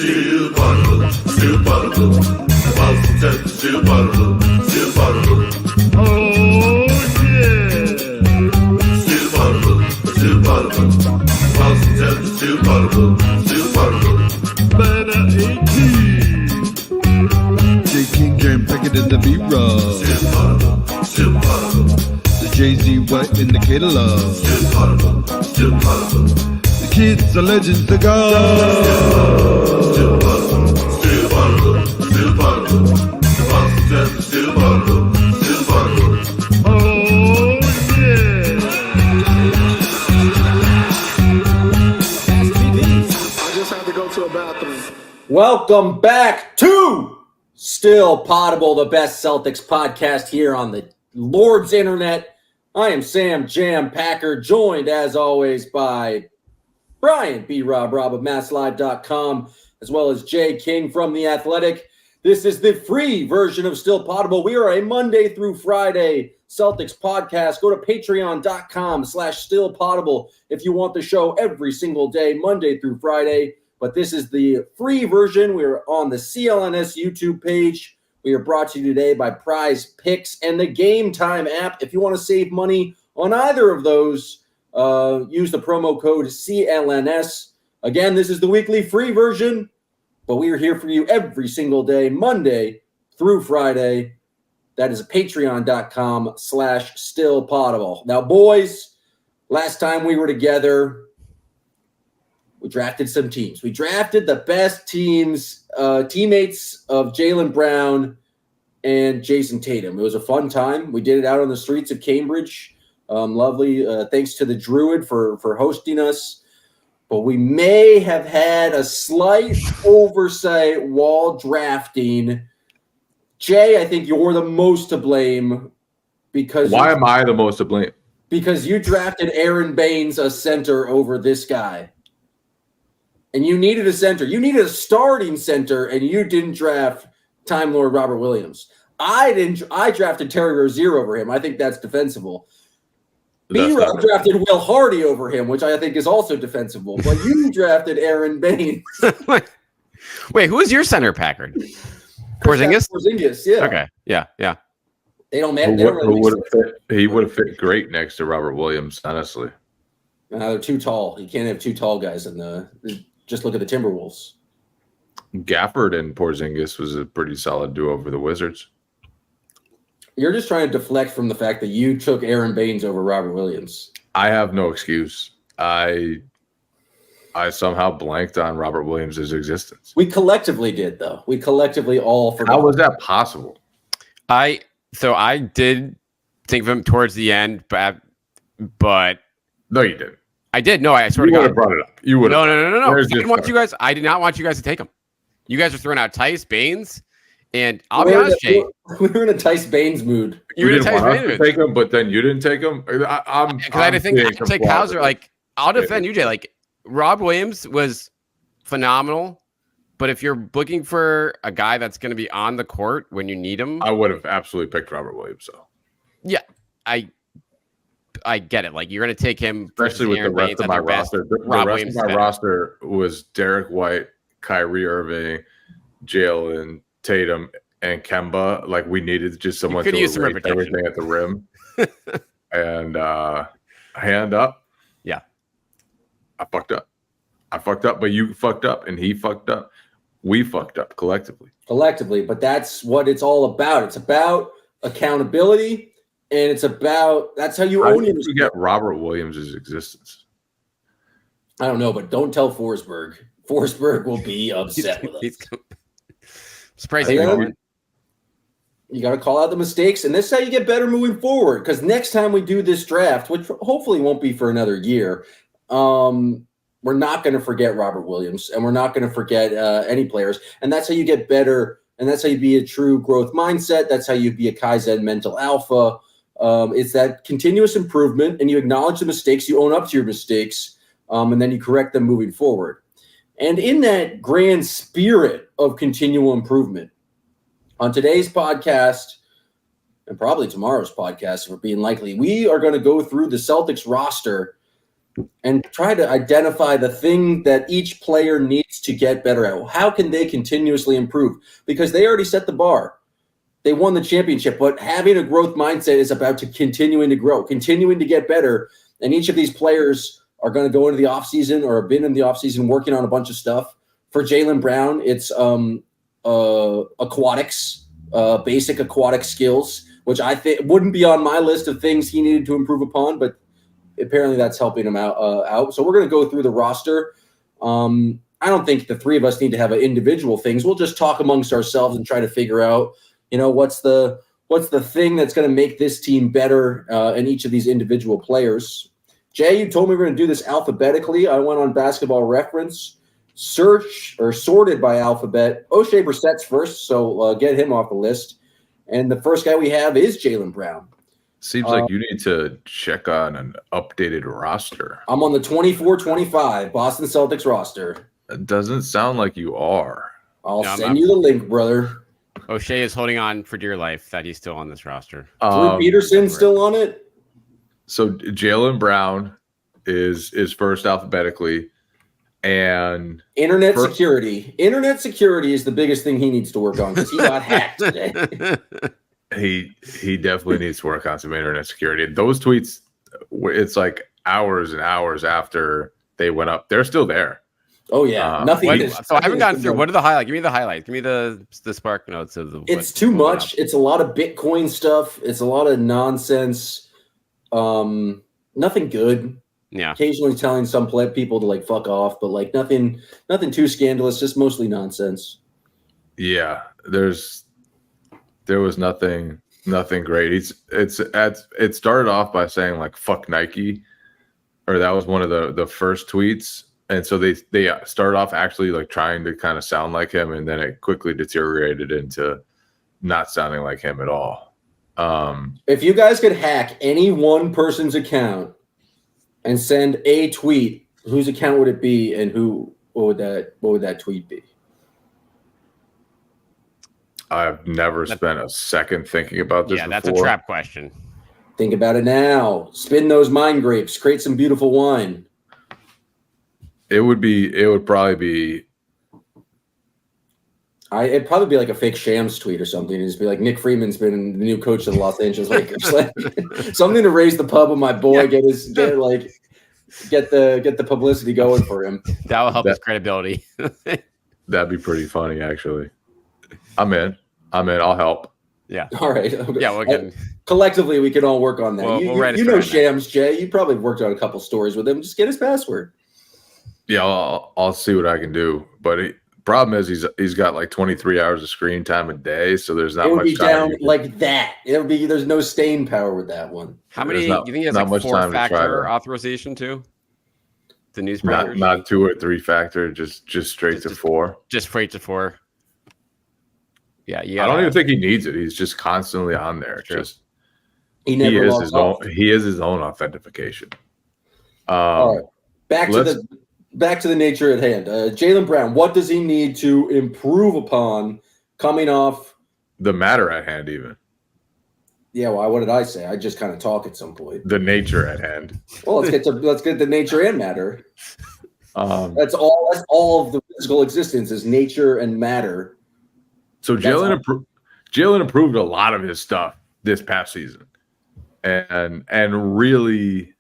Still Poddable, Still Poddable. Boston Celtics, Still Poddable, Still Poddable. Oh yeah. Still Poddable, Still Poddable. Boston Celtics, Still Poddable, Still Poddable. Banner 18. J. King, Jam, Packard, and the B-Rob. Still Poddable, Still Poddable. The Jay-Z, White, and the Catalog. Still Poddable, Still Poddable. The kids are legends to go. Still Poddable, Still Poddable, Still Poddable. Boston Celtics, Still Poddable, Still Poddable. Oh yeah. I just have to go to a bathroom. Welcome back to Still Poddable, the best Celtics podcast here on the Lord's Internet. I am Sam Jam Packard, joined as always by Brian B. Robb of MassLive.com, as well as Jay King from The Athletic. This is the free version of Still Poddable. We are a Monday through Friday Celtics podcast. Go to patreon.com/Still Poddable if you want the show every single day, Monday through Friday. But this is the free version. We're on the CLNS YouTube page. We are brought to you today by Prize Picks and the Game Time app. If you want to save money on either of those, use the promo code CLNS. Again, this is the weekly free version, but we are here for you every single day, Monday through Friday. That is patreon.com/Still Poddable. Now, boys, last time we were together, we drafted some teams. We drafted the best teams, teammates of Jaylen Brown and Jason Tatum. It was a fun time. We did it out on the streets of Cambridge. Lovely. Thanks to the Druid for hosting us. But we may have had a slight oversight while drafting. Jay, I think you're the most to blame because why am I the most to blame? Because you drafted Aaron Baines, a center, over this guy. And you needed a center. You needed a starting center, and you didn't draft Time Lord Robert Williams. I drafted Terry Rozier over him. I think that's defensible. B-Rob drafted Will Hardy over him, which I think is also defensible. But you drafted Aaron Baines. Wait, who is your center, Packard? Porzingis? Porzingis, yeah. Okay, yeah. They don't matter. He would have fit great next to Robert Williams, honestly. They're too tall. You can't have two tall guys in the. Just look at the Timberwolves. Gafford and Porzingis was a pretty solid duo for the Wizards. You're just trying to deflect from the fact that you took Aaron Baines over Robert Williams. I have no excuse. I somehow blanked on Robert Williams' existence. We collectively did, though. We collectively all forgot. How was that possible? I did think of him towards the end, but no, you didn't. I did. No, I swear to God. You would God. have brought it up. You would. No. I didn't want you guys. I did not want you guys to take him. You guys were throwing out Tice Baines, and I'll be honest, Jay. We were in a Tice Baines mood. You were in a Tice Baines mood. Take him, but then you didn't take him. Because I didn't think I could take Hauser. Like, I'll defend you, Jay. Like, Rob Williams was phenomenal, but if you're looking for a guy that's going to be on the court when you need him, I would have absolutely picked Robert Williams. So, yeah, I get it. Like, you're going to take him, especially with Aaron the rest Baines of my roster. The rest of my roster was Derrick White, Kyrie Irving, Jaylen, Tatum, and Kemba. Like, we needed just someone to erase everything at the rim. And hand up. Yeah. I fucked up, but you fucked up, and he fucked up. We fucked up collectively. But that's what it's all about. It's about accountability. And it's about, that's how you own it. You get Robert Williams' existence. I don't know, but don't tell Forsberg. Forsberg will be upset with us. Surprising. You got to call out the mistakes, and this is how you get better moving forward. Because next time we do this draft, which hopefully won't be for another year, we're not going to forget Robert Williams, and we're not going to forget any players. And that's how you get better, and that's how you be a true growth mindset. That's how you be a Kaizen mental alpha. It's that continuous improvement, and you acknowledge the mistakes, you own up to your mistakes, and then you correct them moving forward. And in that grand spirit of continual improvement, on today's podcast, and probably tomorrow's podcast, if we're being likely, we are going to go through the Celtics roster and try to identify the thing that each player needs to get better at. How can they continuously improve? Because they already set the bar. They won the championship, but having a growth mindset is about continuing to grow, continuing to get better. And each of these players are going to go into the offseason or have been in the offseason working on a bunch of stuff. For Jaylen Brown, it's aquatics, basic aquatic skills, which I think wouldn't be on my list of things he needed to improve upon, but apparently that's helping him out. So we're going to go through the roster. I don't think the three of us need to have individual things. We'll just talk amongst ourselves and try to figure out, what's the thing that's going to make this team better in each of these individual players. Jay, you told me we're going to do this alphabetically. I went on Basketball Reference, sorted by alphabet. O'Shea Brissett's first, so get him off the list. And the first guy we have is Jaylen Brown. Seems like you need to check on an updated roster. I'm on the 24-25 Boston Celtics roster. It doesn't sound like you are. I'll send you the link, brother. O'Shea is holding on for dear life that he's still on this roster. Drew Peterson's still on it? So Jaylen Brown is first alphabetically. And Internet security. Internet security is the biggest thing he needs to work on because he got hacked today. He definitely needs to work on some internet security. Those tweets, it's like hours and hours after they went up. They're still there. Oh yeah, nothing. So I haven't gotten through. What are the highlights? Give me the highlights. Give me the spark notes of the. It's too much. It's a lot of Bitcoin stuff. It's a lot of nonsense. Nothing good. Yeah. Occasionally telling some people to fuck off, but nothing too scandalous. Just mostly nonsense. Yeah, there was nothing great. It started off by saying fuck Nike, or that was one of the first tweets. And so they started off actually trying to kind of sound like him, and then it quickly deteriorated into not sounding like him at all. If you guys could hack any one person's account and send a tweet, whose account would it be, and what would that tweet be? I've never spent a second thinking about this. Yeah, before. That's a trap question. Think about it now. Spin those mind grapes. Create some beautiful wine. It would probably be. It'd probably be a fake Shams tweet or something. It'd just be Nick Freeman's been the new coach of the Los Angeles Lakers. Something to raise the pub with my boy. Get the publicity going for him. That will help his credibility. That'd be pretty funny, actually. I'm in. I'll help. Yeah. All right. Yeah. Collectively, we can all work on that. We'll you know Shams, Jay. You probably worked on a couple stories with him. Just get his password. Yeah, I'll see what I can do. But problem is he's got 23 hours of screen time a day, so there's not much time. It would be down like that. There's no staying power with that one. How many? You think he has 4-factor authorization too? The news not 2 or 3 factor, just straight to 4. Just straight to 4. Yeah, I don't even think he needs it. He's just constantly on there. Just he is his own authentication. All right, back to the nature at hand. Jaylen Brown, what does he need to improve upon coming off the matter at hand? Even. Yeah, well, what did I say? I just kind of talk at some point. The nature at hand. Well, let's get the nature and matter. That's all of the physical existence is nature and matter. So Jaylen improved a lot of his stuff this past season, and really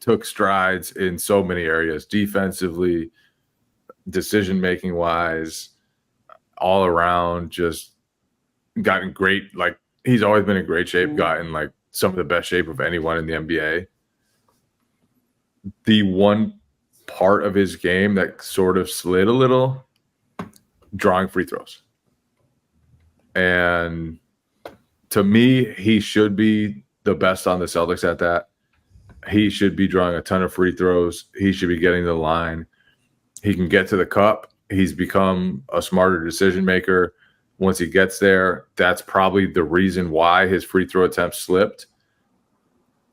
took strides in so many areas, defensively, decision making wise, all around. Just gotten great. He's always been in great shape. Gotten some of the best shape of anyone in the NBA. The one part of his game that sort of slid a little, drawing free throws. And to me, he should be the best on the Celtics at that. He should be drawing a ton of free throws. He should be getting to the line. He can get to the cup. He's become a smarter decision maker. Once he gets there, that's probably the reason why his free throw attempts slipped.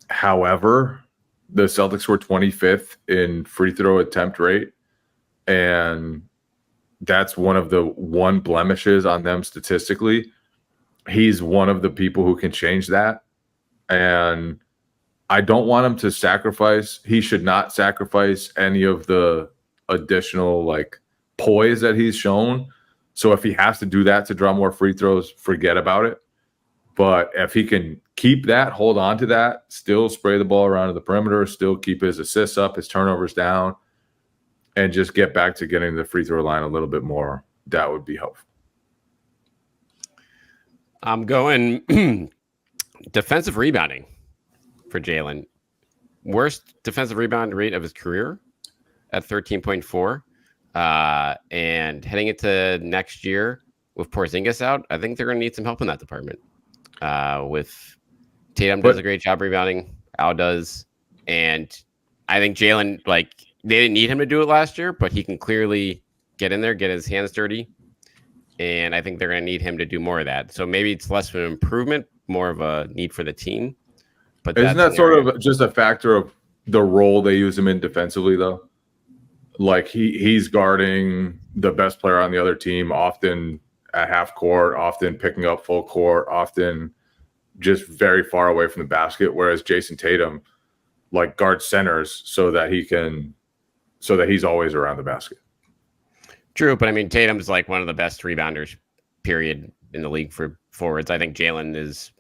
However, the Celtics were 25th in free throw attempt rate, and that's one of the blemishes on them statistically. He's one of the people who can change that. And I don't want him to sacrifice. He should not sacrifice any of the additional like poise that he's shown. So if he has to do that to draw more free throws, forget about it. But if he can keep that, hold on to that, still spray the ball around to the perimeter, still keep his assists up, his turnovers down, and just get back to getting the free throw line a little bit more, that would be helpful. I'm going defensive rebounding for Jaylen. Worst defensive rebound rate of his career at 13.4. And heading into next year with Porzingis out, I think they're going to need some help in that department. With Tatum does a great job rebounding, Al does, and I think Jaylen, like, they didn't need him to do it last year, but he can clearly get in there, get his hands dirty, and I think they're going to need him to do more of that. So maybe it's less of an improvement, more of a need for the team. But isn't that sort of just a factor of the role they use him in defensively, though? Like he's guarding the best player on the other team, often at half court, often picking up full court, often just very far away from the basket. Whereas Jason Tatum, like, guards centers so that he's always around the basket. True, but I mean, Tatum's like one of the best rebounders, period, in the league for forwards. I think Jaylen is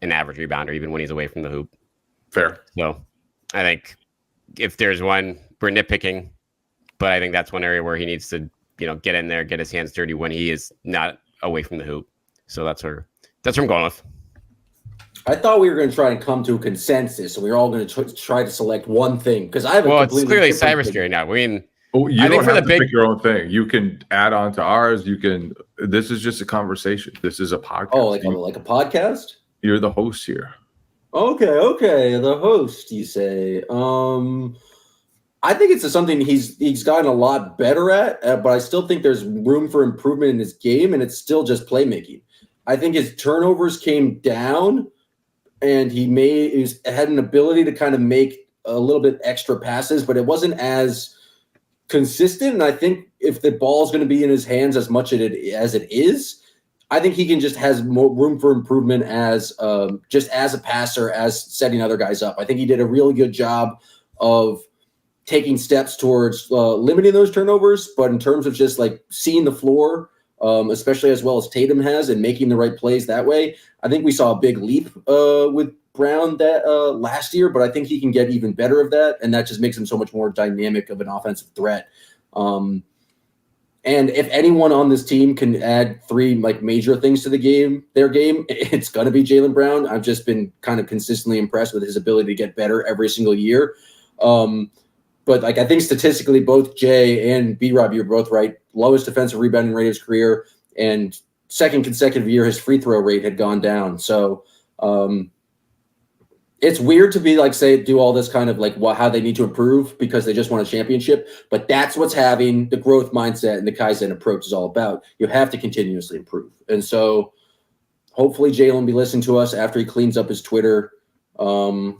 an average rebounder, even when he's away from the hoop. Fair. So I think if there's one, we're nitpicking, but I think that's one area where he needs to, get in there, get his hands dirty when he is not away from the hoop. So that's where I'm going with. I thought we were going to try and come to a consensus, and we were all going to try to select one thing because I have. It's clearly cybersecurity now. I mean, you don't have to pick your own thing. You can add on to ours. You can. This is just a conversation. This is a podcast. Oh, like a podcast. You're the host here. Okay, the host. You say. I think it's something he's gotten a lot better at, but I still think there's room for improvement in his game, and it's still just playmaking. I think his turnovers came down, and he had an ability to kind of make a little bit extra passes, but it wasn't as consistent. And I think if the ball is going to be in his hands as much as it is, I think he can just has more room for improvement as just as a passer, as setting other guys up. I think he did a really good job of taking steps towards limiting those turnovers, but in terms of just like seeing the floor, especially as well as Tatum has, and making the right plays that way, I think we saw a big leap with Brown that last year, but I think he can get even better of that, and that just makes him so much more dynamic of an offensive threat. And if anyone on this team can add three like major things to their game, it's going to be Jaylen Brown. I've just been kind of consistently impressed with his ability to get better every single year. But like I think statistically, both Jay and B-Rob, you're both right. Lowest defensive rebounding rate of his career, and second consecutive year, his free throw rate had gone down. So it's weird to be like, do all this kind of like how they need to improve because they just won a championship. But that's what's having the growth mindset and the Kaizen approach is all about. You have to continuously improve. And so hopefully Jaylen will be listening to us after he cleans up his Twitter. He'll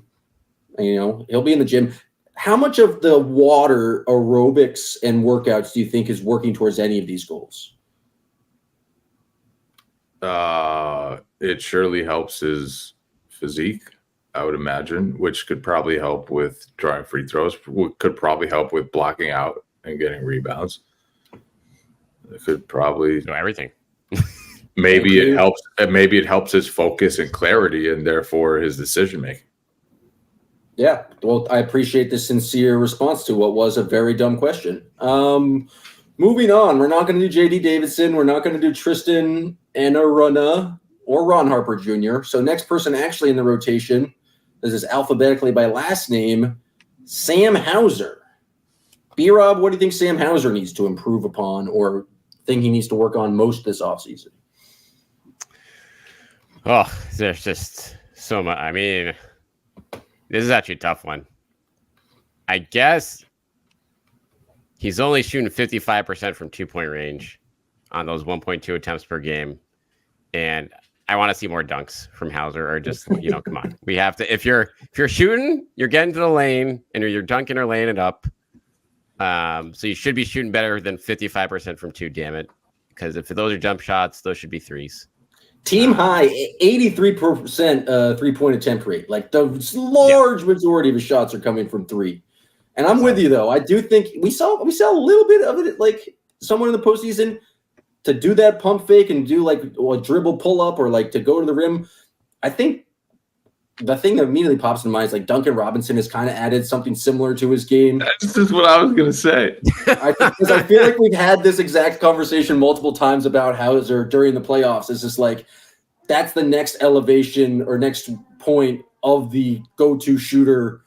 be in the gym. How much of the water aerobics and workouts do you think is working towards any of these goals? It surely helps his physique, I would imagine, which could probably help with drawing free throws, could probably help with blocking out and getting rebounds. It could probably do everything. Maybe it helps his focus and clarity and therefore his decision making. Yeah, well, I appreciate the sincere response to what was a very dumb question. Moving on, we're not going to do J.D. Davidson. We're not going to do Tristan Enaruna or Ron Harper Jr. So next person actually in the rotation, this is alphabetically by last name, Sam Hauser. B-Rob, what do you think Sam Hauser needs to improve upon or think he needs to work on most this offseason? Oh, there's just so much. I mean, this is actually a tough one. I guess he's only shooting 55% from 2-point range on those 1.2 attempts per game. And I want to see more dunks from Hauser, or just, come on. We have to, if you're shooting, you're getting to the lane and you're dunking or laying it up. So you should be shooting better than 55% from 2, damn it. Because if those are jump shots, those should be threes. Team high, 83% 3-point attempt rate. Like the large majority of his shots are coming from three. And I'm with you though. I do think we saw a little bit of it like somewhere in the postseason to do that pump fake and do like a dribble pull up or like to go to the rim. I think the thing that immediately pops in mind is like Duncan Robinson has kind of added something similar to his game. That's just what I was gonna say. Because I feel like we've had this exact conversation multiple times about Hauser during the playoffs. It's just like that's the next elevation or next point of the go-to shooter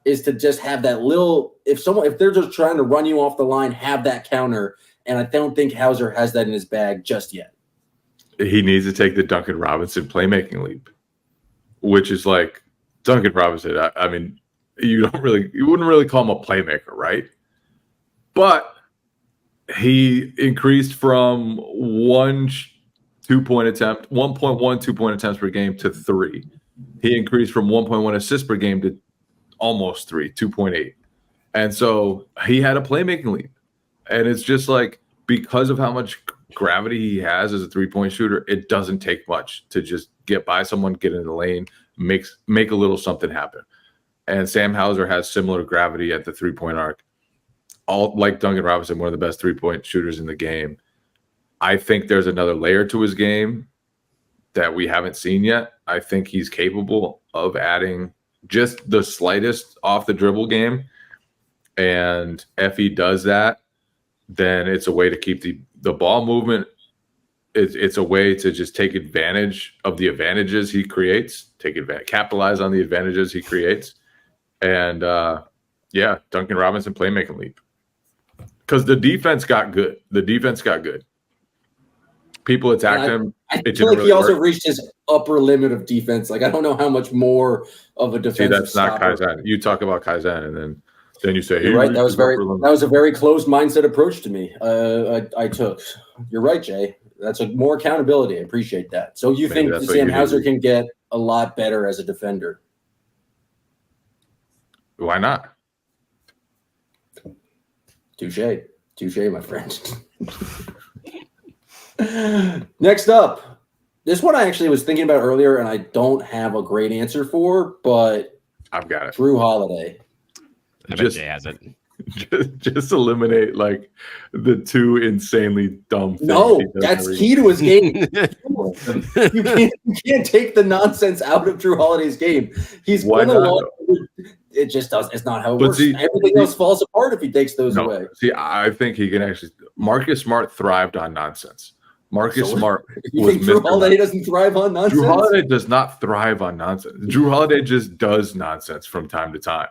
is to just have that little. If they're just trying to run you off the line, have that counter. And I don't think Hauser has that in his bag just yet. He needs to take the Duncan Robinson playmaking leap, which is like Duncan Robinson. I mean, you wouldn't really call him a playmaker, right? But he increased from 1.1 2-point attempts per game to 3. He increased from 1.1 assists per game to almost 3, 2.8. And so he had a playmaking leap. And it's just like because of how much gravity he has as a 3-point shooter, it doesn't take much to just get by someone, get in the lane, make a little something happen. And Sam Hauser has similar gravity at the 3-point arc. All like Duncan Robinson, one of the best 3-point shooters in the game. I think there's another layer to his game that we haven't seen yet. I think he's capable of adding just the slightest off the dribble game. And if he does that, then it's a way to keep the ball movement. It's a way to just take advantage of the advantages he creates, capitalize on the advantages he creates. And Duncan Robinson playmaking leap. Because the defense got good. People attacked him. I feel like he also reached his upper limit of defense. Like I don't know how much more of a defensive. See, that's not Kaizen. You talk about Kaizen, and then you say, "You're right." That was a very closed mindset approach to me. I took. You're right, Jay. That's more accountability. I appreciate that. So you think Sam Hauser can get a lot better as a defender? Why not? Touche, my friend. Next up, this one I actually was thinking about earlier, and I don't have a great answer for, but I've got it. Jrue Holiday. I bet Jay has it. Just eliminate like the two insanely dumb things. No, that's key to his game. you can't take the nonsense out of Jrue Holiday's game. He's won a lot. It just does. It's not how it works. Everything else falls apart if he takes those away. See, I think he can actually. Marcus Smart thrived on nonsense. Smart. You think Jrue Holiday doesn't thrive on nonsense? Jrue Holiday does not thrive on nonsense. Jrue Holiday just does nonsense from time to time.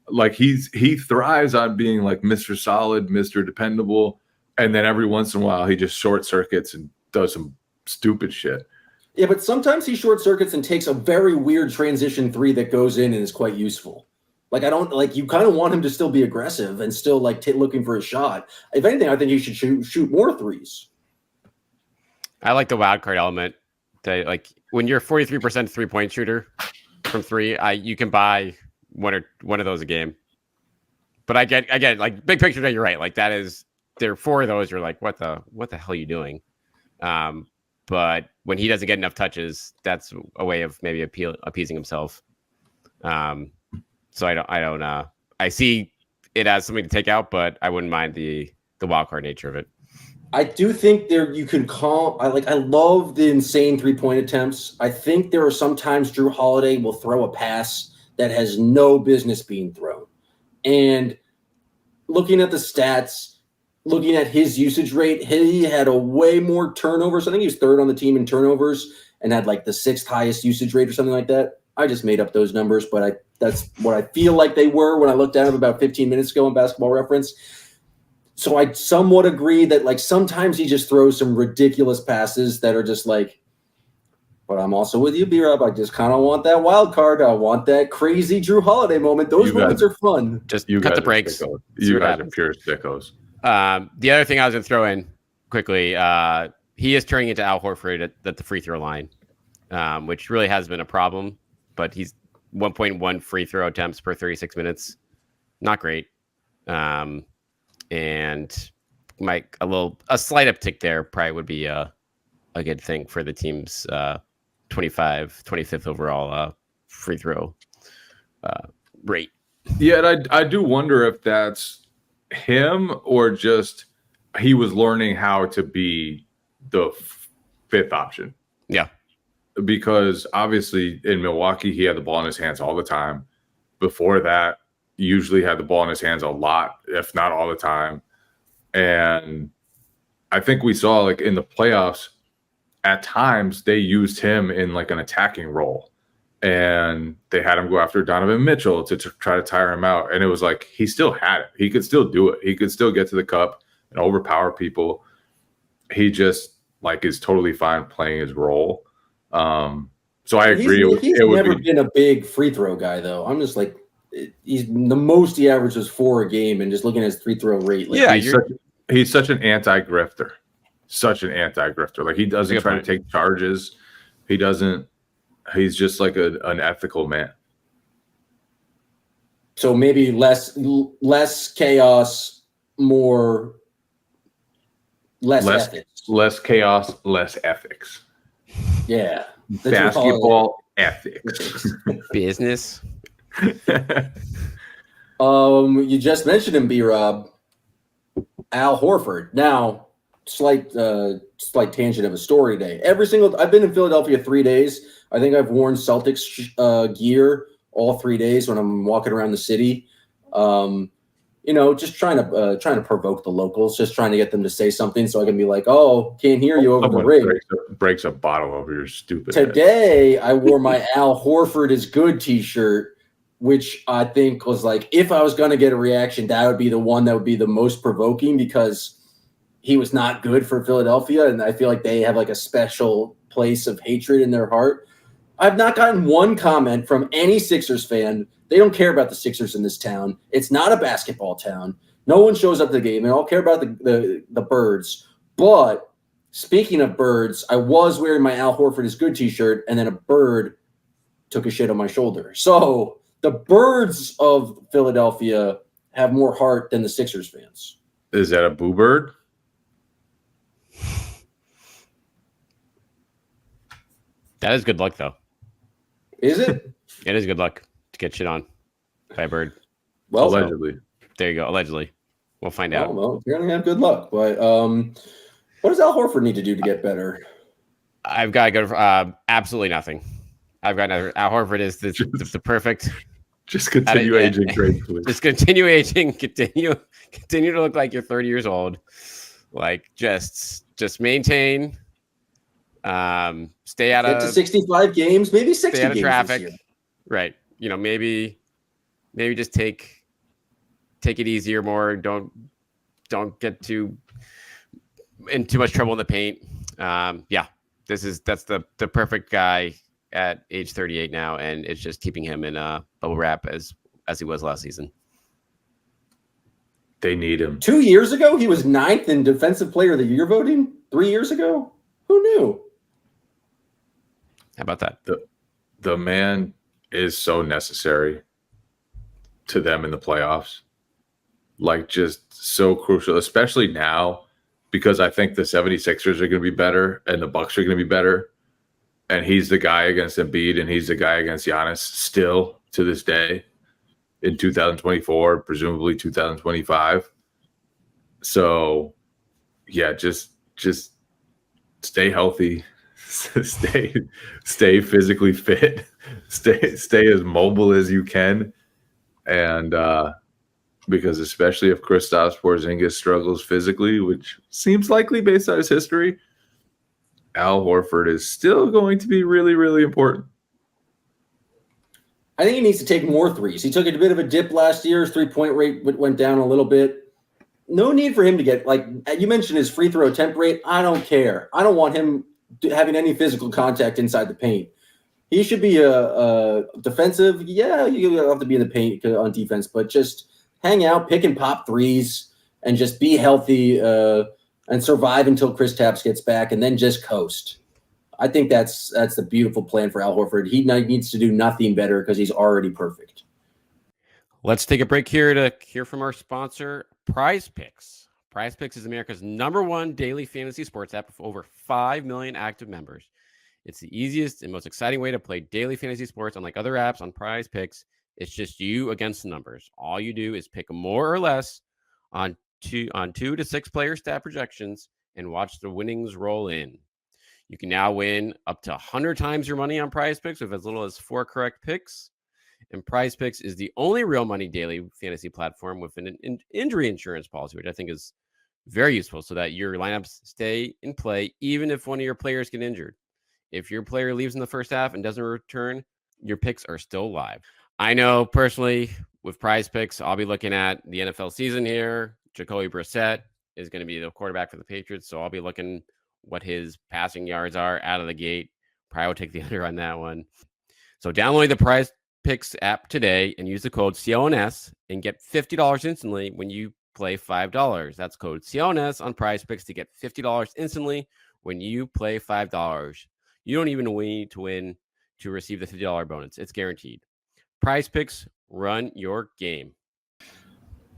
Like he thrives on being like Mr. Solid, Mr. Dependable, and then every once in a while he just short circuits and does some stupid shit. Yeah, but sometimes he short circuits and takes a very weird transition 3 that goes in and is quite useful. Like you kind of want him to still be aggressive and still like looking for a shot. If anything, I think he should shoot more threes. I like the wild card element. That like when you're 43% 3-point shooter from 3, you can buy one of those a game. But I get like big picture. You're right. Like that is there are 4 of those. You're like, what the hell are you doing? But when he doesn't get enough touches, that's a way of maybe appeasing himself. So I see it as something to take out, but I wouldn't mind the wild card nature of it. I do think you can call. I love the insane 3-point attempts. I think there are sometimes Jrue Holiday will throw a pass that has no business being thrown. And looking at the stats, looking at his usage rate, he had a way more turnovers. I think he was 3rd on the team in turnovers and had like the 6th highest usage rate or something like that. I just made up those numbers, but that's what I feel like they were when I looked at them about 15 minutes ago in Basketball Reference. So I somewhat agree that like sometimes he just throws some ridiculous passes that are just like, but I'm also with you, B-Rob. I just kind of want that wild card. I want that crazy Jrue Holiday moment. Those moments are fun. Just cut the brakes. You guys are pure sickos. The other thing I was going to throw in quickly, he is turning into Al Horford at the free throw line, which really has been a problem. But he's 1.1 free throw attempts per 36 minutes. Not great. And a slight uptick there probably would be a good thing for the team's 25th overall free throw rate. Yeah, and I do wonder if that's him or just he was learning how to be the fifth option. Yeah. Because obviously in Milwaukee, he had the ball in his hands all the time. Before that, he usually had the ball in his hands a lot, if not all the time. And I think we saw like in the playoffs, at times they used him in like an attacking role. And they had him go after Donovan Mitchell to try to tire him out. And it was like he still had it. He could still do it. He could still get to the cup and overpower people. He just like is totally fine playing his role. So I agree. He's never been a big free throw guy, though. I'm just like, he's the most he averages 4 a game, and just looking at his free throw rate. Like, yeah, he's such an anti-grifter. Such an anti-grifter. Like he doesn't try to take charges. He doesn't. He's just like an ethical man. So maybe less chaos, less ethics. Less chaos, less ethics. Yeah. Basketball ethics. Business. You just mentioned him, B-Rob. Al Horford. Now, slight tangent of a story today. I've been in Philadelphia 3 days. I think I've worn Celtics gear all 3 days when I'm walking around the city. Just trying to provoke the locals, just trying to get them to say something so I can be like, oh, can't hear you over the ring. Breaks a bottle over your stupid Today, I wore my Al Horford is good t-shirt, which I think was like, if I was going to get a reaction, that would be the one that would be the most provoking because he was not good for Philadelphia. And I feel like they have like a special place of hatred in their heart. I've not gotten one comment from any Sixers fan. They don't care about the Sixers in this town. It's not a basketball town. No one shows up to the game. They all care about the birds. But speaking of birds, I was wearing my Al Horford is good t-shirt, and then a bird took a shit on my shoulder. So the birds of Philadelphia have more heart than the Sixers fans. Is that a boo bird? That is good luck, though. Is it? It is good luck to get shit on by a bird. Well, allegedly. There you go. Allegedly. We'll find out. Well, you're going to have good luck. But what does Al Horford need to do to get better? I've got to go for absolutely nothing. I've got nothing. Al Horford is the perfect. Just continue aging gracefully. Just continue aging. Continue to look like you're 30 years old. Like just maintain. Stay out to 65 games, maybe 60 stay out of games traffic. This year. Right. Maybe just take it easier more. Don't get in too much trouble in the paint. That's the perfect guy at age 38 now, and it's just keeping him in a bubble wrap as he was last season. They need him. 2 years ago, he was 9th in Defensive Player of the Year voting. 3 years ago, who knew? How about that? The man is so necessary to them in the playoffs. Like, just so crucial, especially now, because I think the 76ers are going to be better and the Bucks are going to be better. And he's the guy against Embiid and he's the guy against Giannis still to this day in 2024, presumably 2025. So, yeah, just stay healthy. Stay physically fit, stay as mobile as you can. And because especially if Kristaps Porzingis struggles physically, which seems likely based on his history, Al Horford is still going to be really, really important. I think he needs to take more threes. He took a bit of a dip last year. His 3-point rate went down a little bit. No need for him to get, like you mentioned, his free throw attempt rate. I don't care. I don't want him having any physical contact inside the paint. He should be a defensive. Yeah, you have to be in the paint on defense, but just hang out, pick and pop threes, and just be healthy and survive until Kristaps gets back, and then just coast. I think that's the beautiful plan for Al Horford. He needs to do nothing better because he's already perfect. Let's take a break here to hear from our sponsor, Prize Picks. Prize Picks is America's #1 daily fantasy sports app with over 5 million active members. It's the easiest and most exciting way to play daily fantasy sports. Unlike other apps on Prize Picks, it's just you against the numbers. All you do is pick more or less on 2 to 6 player stat projections and watch the winnings roll in. You can now win up to 100 times your money on Prize Picks with as little as 4 correct picks. And Prize Picks is the only real money daily fantasy platform with an injury insurance policy, which I think is very useful so that your lineups stay in play even if one of your players get injured. If your player leaves in the first half and doesn't return, your picks are still live. I know personally with Prize Picks, I'll be looking at the NFL season here. Jacoby Brissett is going to be the quarterback for the Patriots, so I'll be looking what his passing yards are out of the gate. Probably will take the under on that one. So download the Prize Picks app today and use the code CLNS and get $50 instantly when you play $5. That's code CLNS on Prize Picks to get $50 instantly when you play $5. You don't even need to win to receive the $50 bonus. It's guaranteed. Prize Picks, run your game.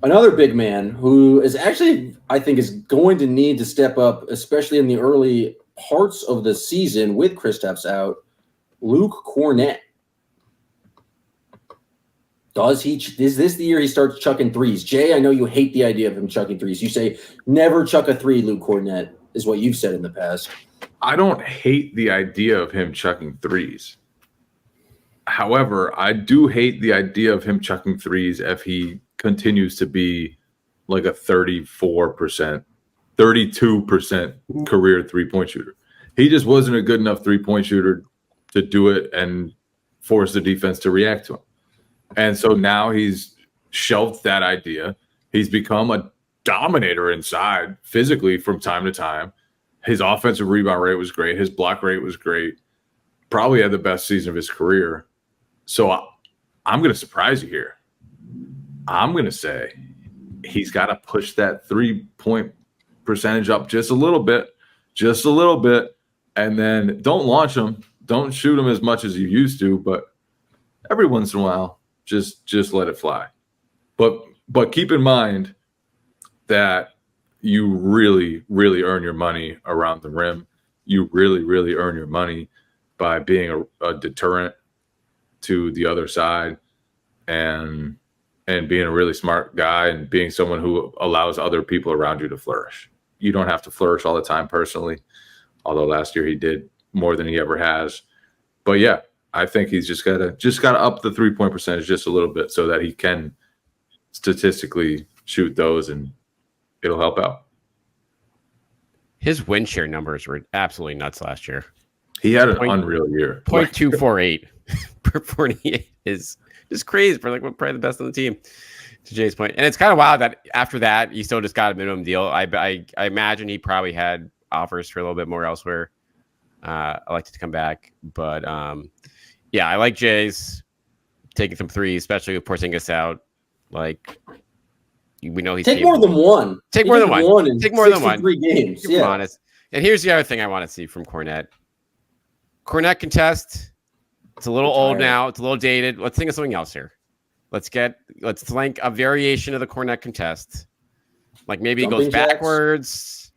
Another big man who is actually, I think, is going to need to step up, especially in the early parts of the season with Kristaps out, Luke Kornet. Is this the year he starts chucking threes? Jay, I know you hate the idea of him chucking threes. You say never chuck a three, Luke Kornet, is what you've said in the past. I don't hate the idea of him chucking threes. However, I do hate the idea of him chucking threes if he continues to be like a 34%, 32% career three-point shooter. He just wasn't a good enough three-point shooter to do it and force the defense to react to him. And so now he's shelved that idea. He's become a dominator inside physically from time to time. His offensive rebound rate was great. His block rate was great. Probably had the best season of his career. So I'm going to surprise you here. I'm going to say he's got to push that 3-point percentage up just a little bit. And then don't launch him. Don't shoot him as much as you used to, but every once in a while, just let it fly. But keep in mind that you really, really earn your money around the rim. You really, really earn your money by being a deterrent to the other side and being a really smart guy and being someone who allows other people around you to flourish. You don't have to flourish all the time personally, although last year he did more than he ever has. But yeah, I think he's just gotta up the 3-point percentage just a little bit so that he can statistically shoot those and it'll help out. His win share numbers were absolutely nuts last year. He had an unreal year. 0.248 per 48 is just crazy for probably the best on the team, to Jay's point. And it's kind of wild that after that, he still just got a minimum deal. I imagine he probably had offers for a little bit more elsewhere. I like to come back. But yeah, I like Jay's taking some threes, especially with Porzingis out. We know he's more than one. Take more than one. Take more than one. 3 games. Yeah. Honest. And here's the other thing I want to see from Kornet. Kornet contest. It's a little old now. It's a little dated. Let's think of something else here. Let's think a variation of the Kornet contest. Maybe jumping it goes backwards.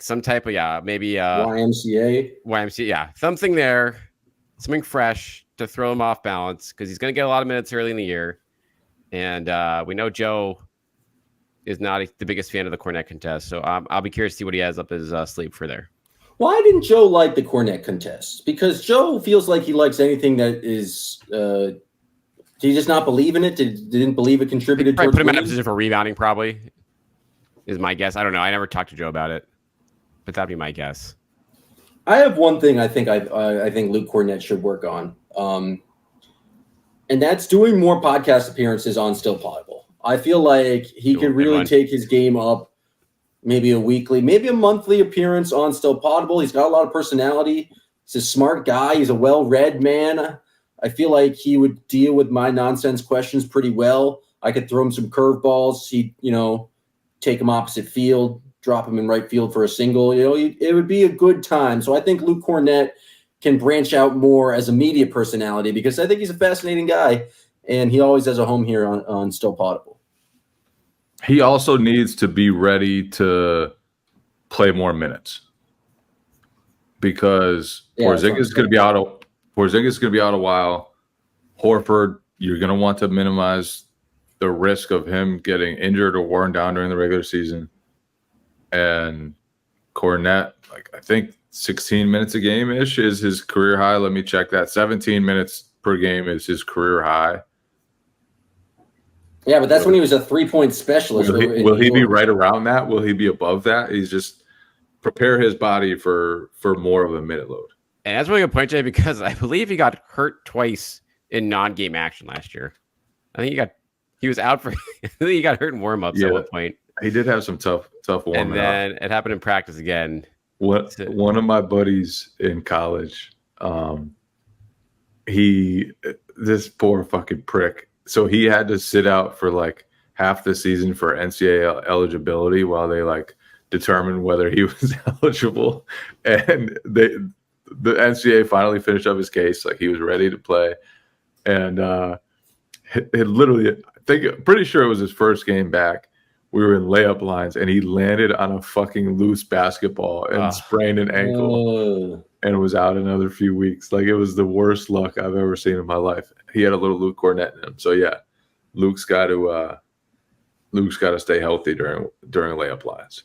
Some type of maybe YMCA. Yeah. Something there. Something fresh to throw him off balance because he's going to get a lot of minutes early in the year. And we know Joe is not the biggest fan of the Kornet contest. So I'll be curious to see what he has up his sleeve for there. Why didn't Joe like the Kornet contest? Because Joe feels like he likes anything that is did he just not believe in it? Didn't believe it contributed towards put him in a position for rebounding, probably, is my guess. I don't know. I never talked to Joe about it, but that'd be my guess. I have one thing I think Luke Kornet should work on. And that's doing more podcast appearances on Still Poddable. I feel like he could really take his game up. Maybe a weekly, maybe a monthly appearance on Still Poddable. He's got a lot of personality. He's a smart guy. He's a well-read man. I feel like he would deal with my nonsense questions pretty well. I could throw him some curveballs. He'd, take him opposite field, drop him in right field for a single. It would be a good time. So I think Luke Kornet can branch out more as a media personality because I think he's a fascinating guy, and he always has a home here on Still Poddable. He also needs to be ready to play more minutes because Porzingis is going to be out. Porzingis is going to be out a while. Horford, you're going to want to minimize the risk of him getting injured or worn down during the regular season. And Kornet, like I think 16 minutes a game-ish is his career high. Let me check that. 17 minutes per game is his career high. Yeah, but that's when he was a 3-point specialist. Will he be right around that? Will he be above that? He's just prepare his body for more of a minute load. And that's a really good point, Jay, because I believe he got hurt twice in non-game action last year. I think he was out for I think he got hurt in warm-ups at one point. He did have some tough warm-up. And then it happened in practice again. One of my buddies in college, this poor fucking prick. So he had to sit out for like half the season for NCAA eligibility while they like determined whether he was eligible. And the NCAA finally finished up his case. Like he was ready to play. And it literally, pretty sure it was his first game back. We were in layup lines and he landed on a fucking loose basketball and sprained an ankle and was out another few weeks. Like it was the worst luck I've ever seen in my life. He had a little Luke Kornet in him. So yeah, Luke's got to stay healthy during layup lines.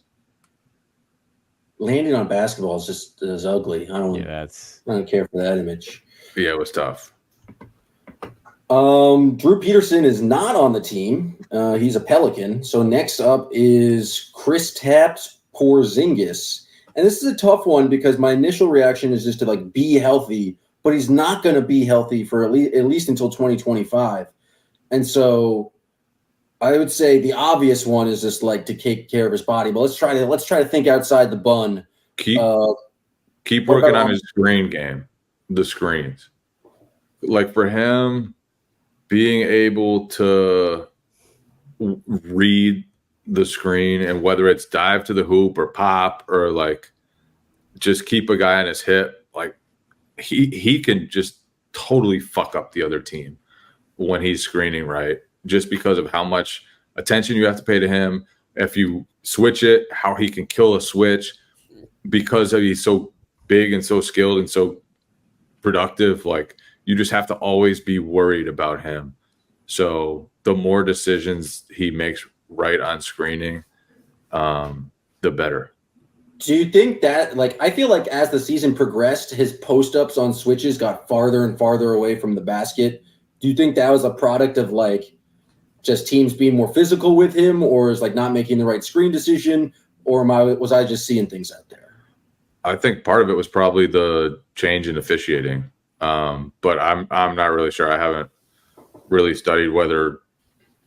Landing on basketball is ugly. I don't care for that image. Yeah, it was tough. Drew Peterson is not on the team. He's a Pelican. So next up is Kristaps Porzingis. And this is a tough one because my initial reaction is just to like be healthy, but he's not going to be healthy for at least until 2025. And so I would say the obvious one is just like to take care of his body, but let's try to think outside the bun. Keep working on his screen game, the screens. Like for him, being able to read the screen and whether it's dive to the hoop or pop or like just keep a guy on his hip, like he can just totally fuck up the other team when he's screening right, just because of how much attention you have to pay to him. If you switch it, how he can kill a switch because he's so big and so skilled and so productive. Like you just have to always be worried about him. So the more decisions he makes right on screening, the better. Do you think that, like, I feel like as the season progressed, his post-ups on switches got farther and farther away from the basket. Do you think that was a product of, like, just teams being more physical with him, or is, like, not making the right screen decision, or was I just seeing things out there? I think part of it was probably the change in officiating, but I'm not really sure. I haven't really studied whether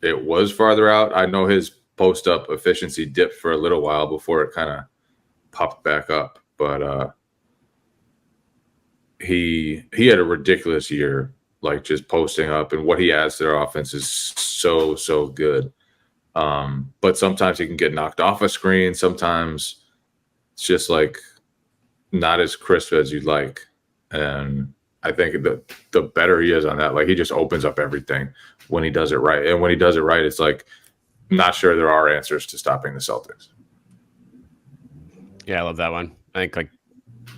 it was farther out. I know his post-up efficiency dipped for a little while before it kind of popped back up, but he had a ridiculous year, like just posting up, and what he adds to their offense is so good. But sometimes he can get knocked off a screen. Sometimes it's just like not as crisp as you'd like. And I think the better he is on that, like he just opens up everything when he does it right. And when he does it right, it's like not sure there are answers to stopping the Celtics. Yeah, I love that one. I think like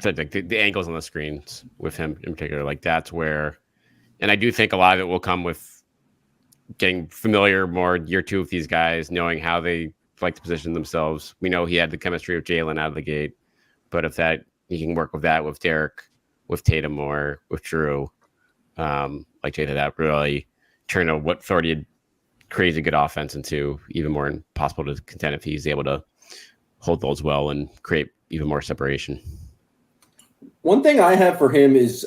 the angles on the screens with him in particular, like that's where, and I do think a lot of it will come with getting familiar more year two with these guys, knowing how they like to position themselves. We know he had the chemistry of Jaylen out of the gate, but if that he can work with that with Derrick, with Tatum, or with Jrue, like Jay, that really turn what's already a crazy good offense into even more impossible to contend if he's able to hold those well and create even more separation. One thing I have for him is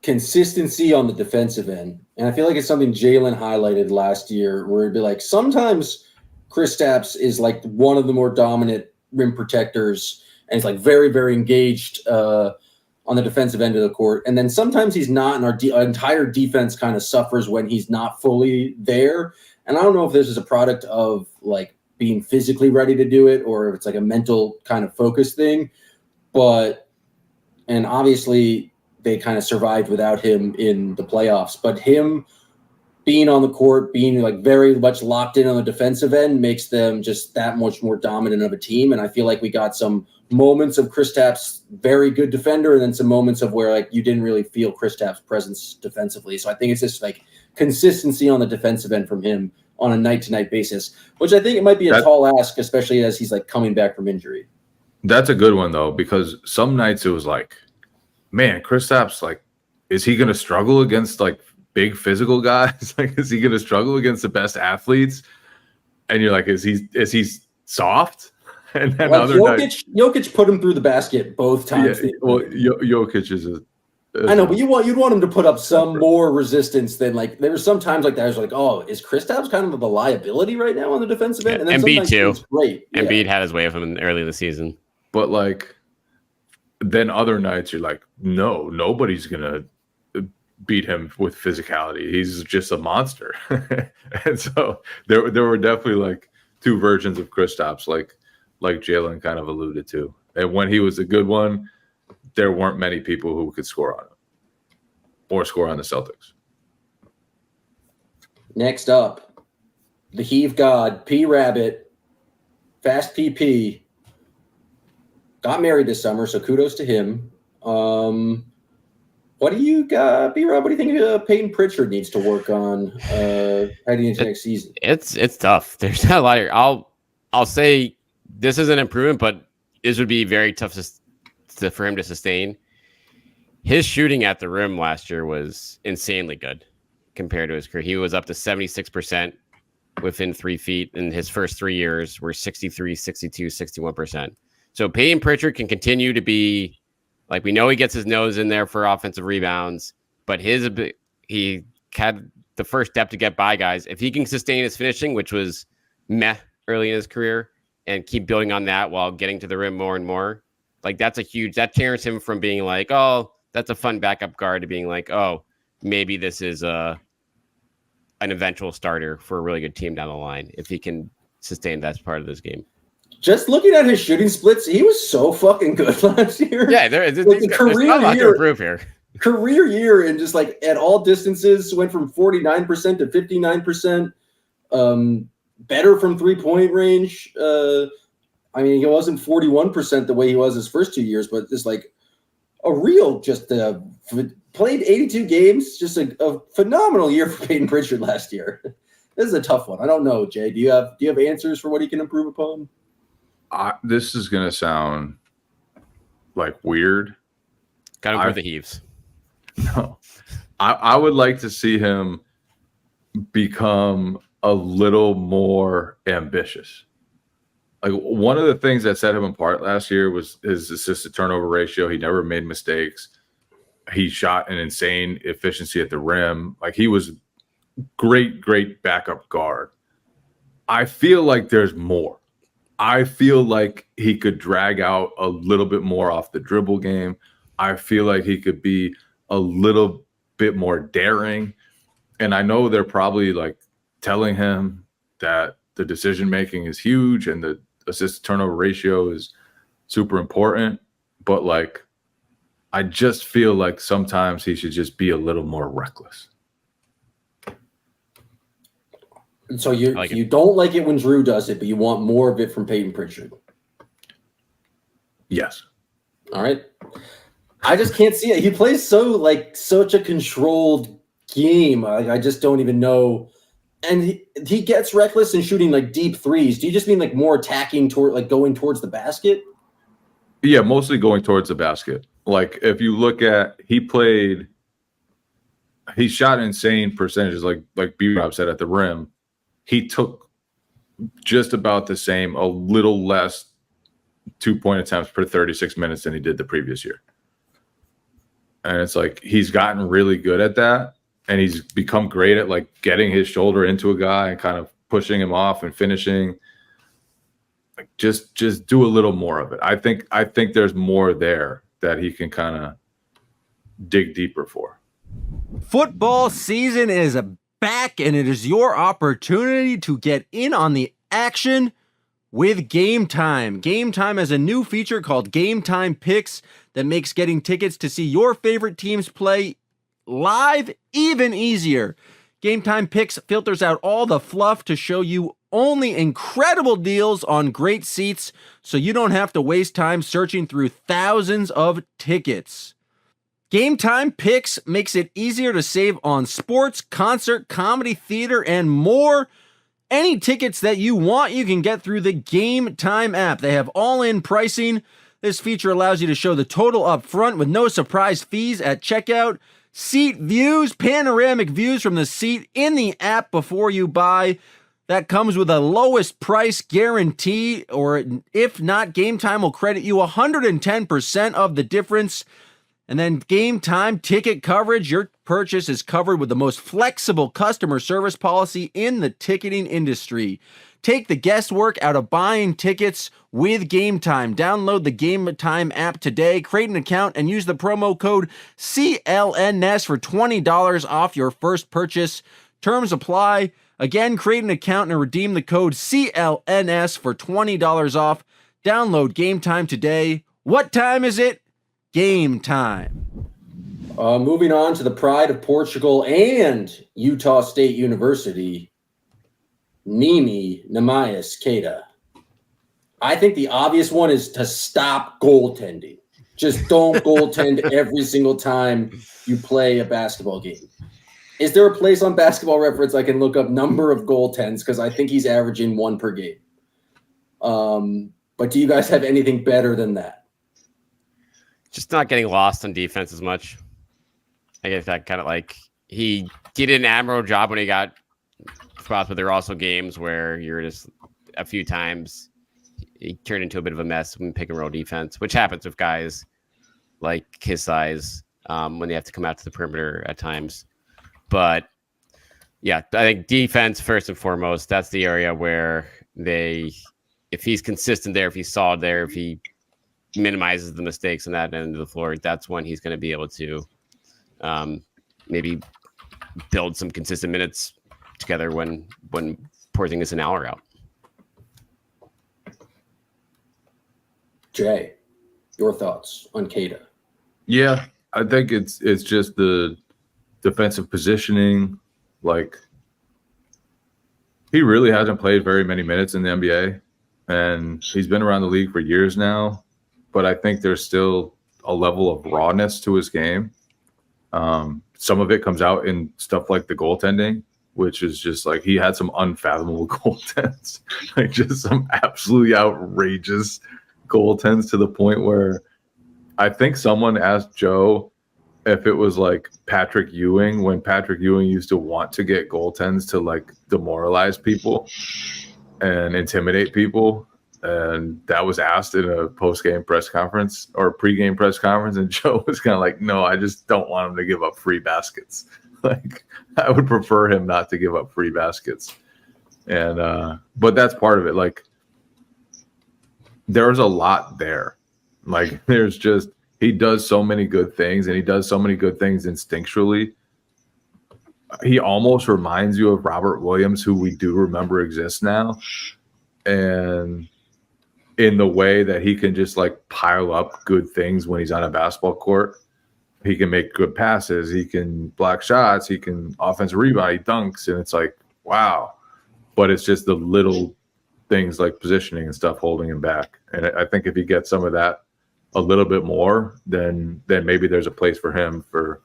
consistency on the defensive end. And I feel like it's something Jaylen highlighted last year, where it'd be like sometimes Kristaps is like one of the more dominant rim protectors and it's like very, very engaged on the defensive end of the court. And then sometimes he's not, and our entire defense kind of suffers when he's not fully there. And I don't know if this is a product of like being physically ready to do it or if it's like a mental kind of focus thing. And obviously they kind of survived without him in the playoffs. But him being on the court, being like very much locked in on the defensive end makes them just that much more dominant of a team. And I feel like we got some moments of Kristaps very good defender, and then some moments of where like you didn't really feel Kristaps' presence defensively. So I think it's just like consistency on the defensive end from him on a night-to-night basis, which I think it might be a tall ask, especially as he's like coming back from injury. That's a good one though, because some nights it was like, man, Kristaps, like, is he going to struggle against like big physical guys? Like, is he going to struggle against the best athletes? And you're like, is he soft? And then like Jokic put him through the basket both times. Yeah, well, Jokic is I know, but you'd want him to put up some more resistance than like there were some times like that. I was like, oh, is Kristaps kind of the liability right now on the defensive end? And then Embiid too. Great. Embiid had his way with him early in the season. But like, then other nights you're like, no, nobody's gonna beat him with physicality. He's just a monster. And so there were definitely like two versions of Kristaps, like Jaylen kind of alluded to. And when he was a good one, there weren't many people who could score on him or score on the Celtics. Next up, the Heave God, P Rabbit, Fast PP, got married this summer, so kudos to him. What do you got, B-Rob? What do you think Payton Pritchard needs to work on heading into next season? It's tough. There's not a lot here. I'll say this is an improvement, but this would be very tough for him to sustain. His shooting at the rim last year was insanely good compared to his career. He was up to 76% within 3 feet in his first 3 years, were 63, 62, 61%. So Payton Pritchard can continue to be, like, we know he gets his nose in there for offensive rebounds, but he had the first step to get by guys. If he can sustain his finishing, which was meh early in his career, and keep building on that while getting to the rim more and more, like that turns him from being like, oh, that's a fun backup guard, to being like, oh, maybe this is an eventual starter for a really good team down the line if he can sustain that part of this game. Just looking at his shooting splits, he was so fucking good last year. Yeah, there's not a lot to improve here. Career year, and just like at all distances, went from 49% to 59%. Better from 3-point range. I mean, he wasn't 41% the way he was his first 2 years, but just like a real, played 82 games, just a phenomenal year for Payton Pritchard last year. This is a tough one. I don't know, Jay. Do you have answers for what he can improve upon? This is gonna sound like weird. Got to improve the heaves. No, I would like to see him become a little more ambitious. Like, one of the things that set him apart last year was his assist to turnover ratio. He never made mistakes. He shot an insane efficiency at the rim. Like, he was great backup guard. I feel like there's more. I feel like he could drag out a little bit more off the dribble game. I feel like he could be a little bit more daring. And I know they're probably like telling him that the decision making is huge and the assist turnover ratio is super important, but like, I just feel like sometimes he should just be a little more reckless. And so you don't like it when Jrue does it, but you want more of it from Payton Pritchard. Yes. All right. I just can't see it. He plays such a controlled game. I just don't even know. And he gets reckless in shooting like deep threes. Do you just mean like more attacking toward, like going towards the basket? Yeah, mostly going towards the basket. Like, if you look at, he shot insane percentages, like B-Rob said, at the rim. He took just about the same, a little less 2-point attempts per 36 minutes than he did the previous year. And it's like, he's gotten really good at that. And he's become great at like getting his shoulder into a guy and kind of pushing him off and finishing. Like, just do a little more of it. I think there's more there that he can kind of dig deeper for. Football season is back, and it is your opportunity to get in on the action with Game Time. Game Time has a new feature called Game Time Picks that makes getting tickets to see your favorite teams play live even easier. Game Time Picks filters out all the fluff to show you only incredible deals on great seats, so you don't have to waste time searching through thousands of tickets. Game Time Picks makes it easier to save on sports, concert, comedy, theater, and more. Any tickets that you want, you can get through the Game Time app. They have all-in pricing. This feature allows you to show the total up front with no surprise fees at checkout. Seat views, panoramic views from the seat in the app before you buy. That comes with a lowest price guarantee, or if not, Game Time will credit you 110% of the difference. And then Game Time ticket coverage. Your purchase is covered with the most flexible customer service policy in the ticketing industry. Take the guesswork out of buying tickets with Game Time. Download the Game Time app today, create an account, and use the promo code CLNS for $20 off your first purchase. Terms apply. Again, create an account and redeem the code CLNS for $20 off. Download Game Time today. What time is it? Game time. Moving on to the pride of Portugal and Utah State University, Neemias Queta. I think the obvious one is to stop goaltending. Just don't goaltend every single time you play a basketball game. Is there a place on Basketball Reference I can look up number of goaltends? Because I think he's averaging one per game. But do you guys have anything better than that? Just not getting lost on defense as much. I guess that kind of like he did an admirable job when he got spots, but there are also games where you're just a few times he turned into a bit of a mess when pick and roll defense, which happens with guys like his size when they have to come out to the perimeter at times. But yeah, I think defense first and foremost, that's the area where if he's consistent there, if he's solid there, if he minimizes the mistakes on that end of the floor, that's when he's going to be able to maybe build some consistent minutes together when Porzingis and Al are out. Jay, your thoughts on Queta? Yeah, I think it's just the defensive positioning. Like, he really hasn't played very many minutes in the NBA, and he's been around the league for years now. But I think there's still a level of rawness to his game. Some of it comes out in stuff like the goaltending, which is just like he had some unfathomable goaltends, like just some absolutely outrageous goaltends to the point where I think someone asked Joe if it was like Patrick Ewing, when Patrick Ewing used to want to get goaltends to like demoralize people and intimidate people. And that was asked in a post-game press conference or pre-game press conference. And Joe was kind of like, no, I just don't want him to give up free baskets. Like, I would prefer him not to give up free baskets. And, but that's part of it. Like, there's a lot there. Like, there's just, he does so many good things, and he does so many good things instinctually. He almost reminds you of Robert Williams, who we do remember exists now. And in the way that he can just like pile up good things when he's on a basketball court. He can make good passes. He can block shots. He can offensive rebound. He dunks. And it's like, wow. But it's just the little things like positioning and stuff holding him back. And I think if he gets some of that a little bit more, then maybe there's a place for him for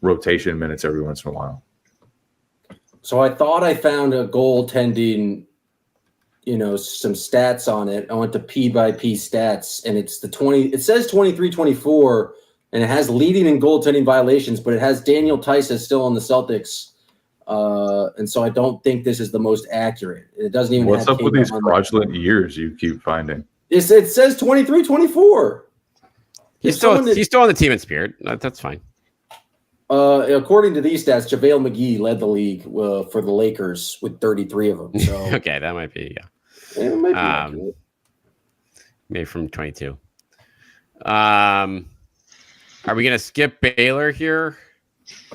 rotation minutes every once in a while. So I thought I found a goaltending, some stats on it. I went to P by P stats, and it's it says 23-24, and it has leading in goaltending violations, but it has Daniel Tice still on the Celtics. And so I don't think this is the most accurate. It doesn't even What's have up with these fraudulent years you keep finding? It says 23-24. He's still on the team in spirit. That's fine. According to these stats, JaVale McGee led the league for the Lakers with 33 of them. So okay, that might be it might be accurate. Maybe from 22. Are we gonna skip Baylor here,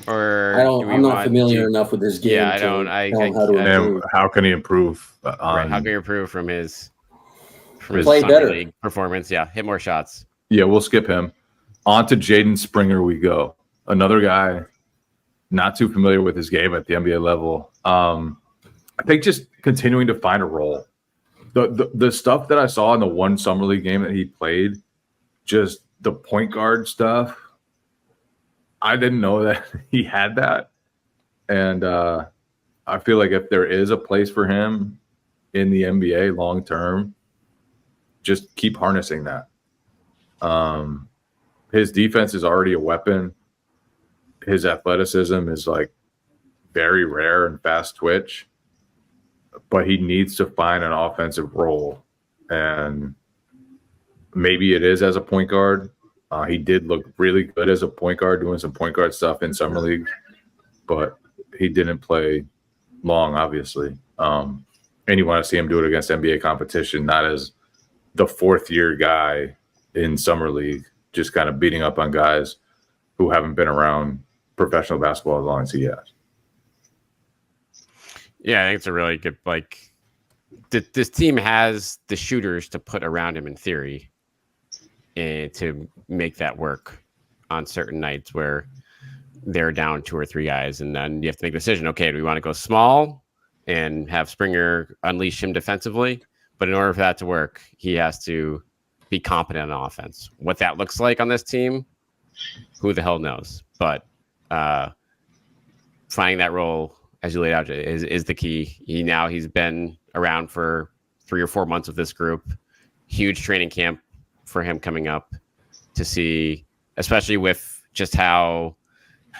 or I'm not familiar enough with his game. Yeah, I don't. How can he improve? Right, how can he improve from his play better league performance? Yeah, hit more shots. Yeah, we'll skip him. On to Jaden Springer we go. Another guy not too familiar with his game at the NBA level. I think just continuing to find a role. The stuff that I saw in the one summer league game that he played, just the point guard stuff, I didn't know that he had that. And I feel like if there is a place for him in the NBA long term, just keep harnessing that. His defense is already a weapon. His athleticism is like very rare and fast twitch, but he needs to find an offensive role. And maybe it is as a point guard. He did look really good as a point guard, doing some point guard stuff in summer league, but he didn't play long, obviously. And you want to see him do it against NBA competition, not as the fourth-year guy in summer league, just kind of beating up on guys who haven't been around professional basketball as long as he has. Yeah, I think it's a really good, like, this team has the shooters to put around him in theory and to make that work on certain nights where they're down 2 or 3 guys. And then you have to make a decision. Okay, do we want to go small and have Springer unleash him defensively? But in order for that to work, he has to be competent on offense. What that looks like on this team, who the hell knows? But finding that role, as you laid out, is the key. He's been around for 3 or 4 months with this group. Huge training camp for him coming up to see, especially with just how,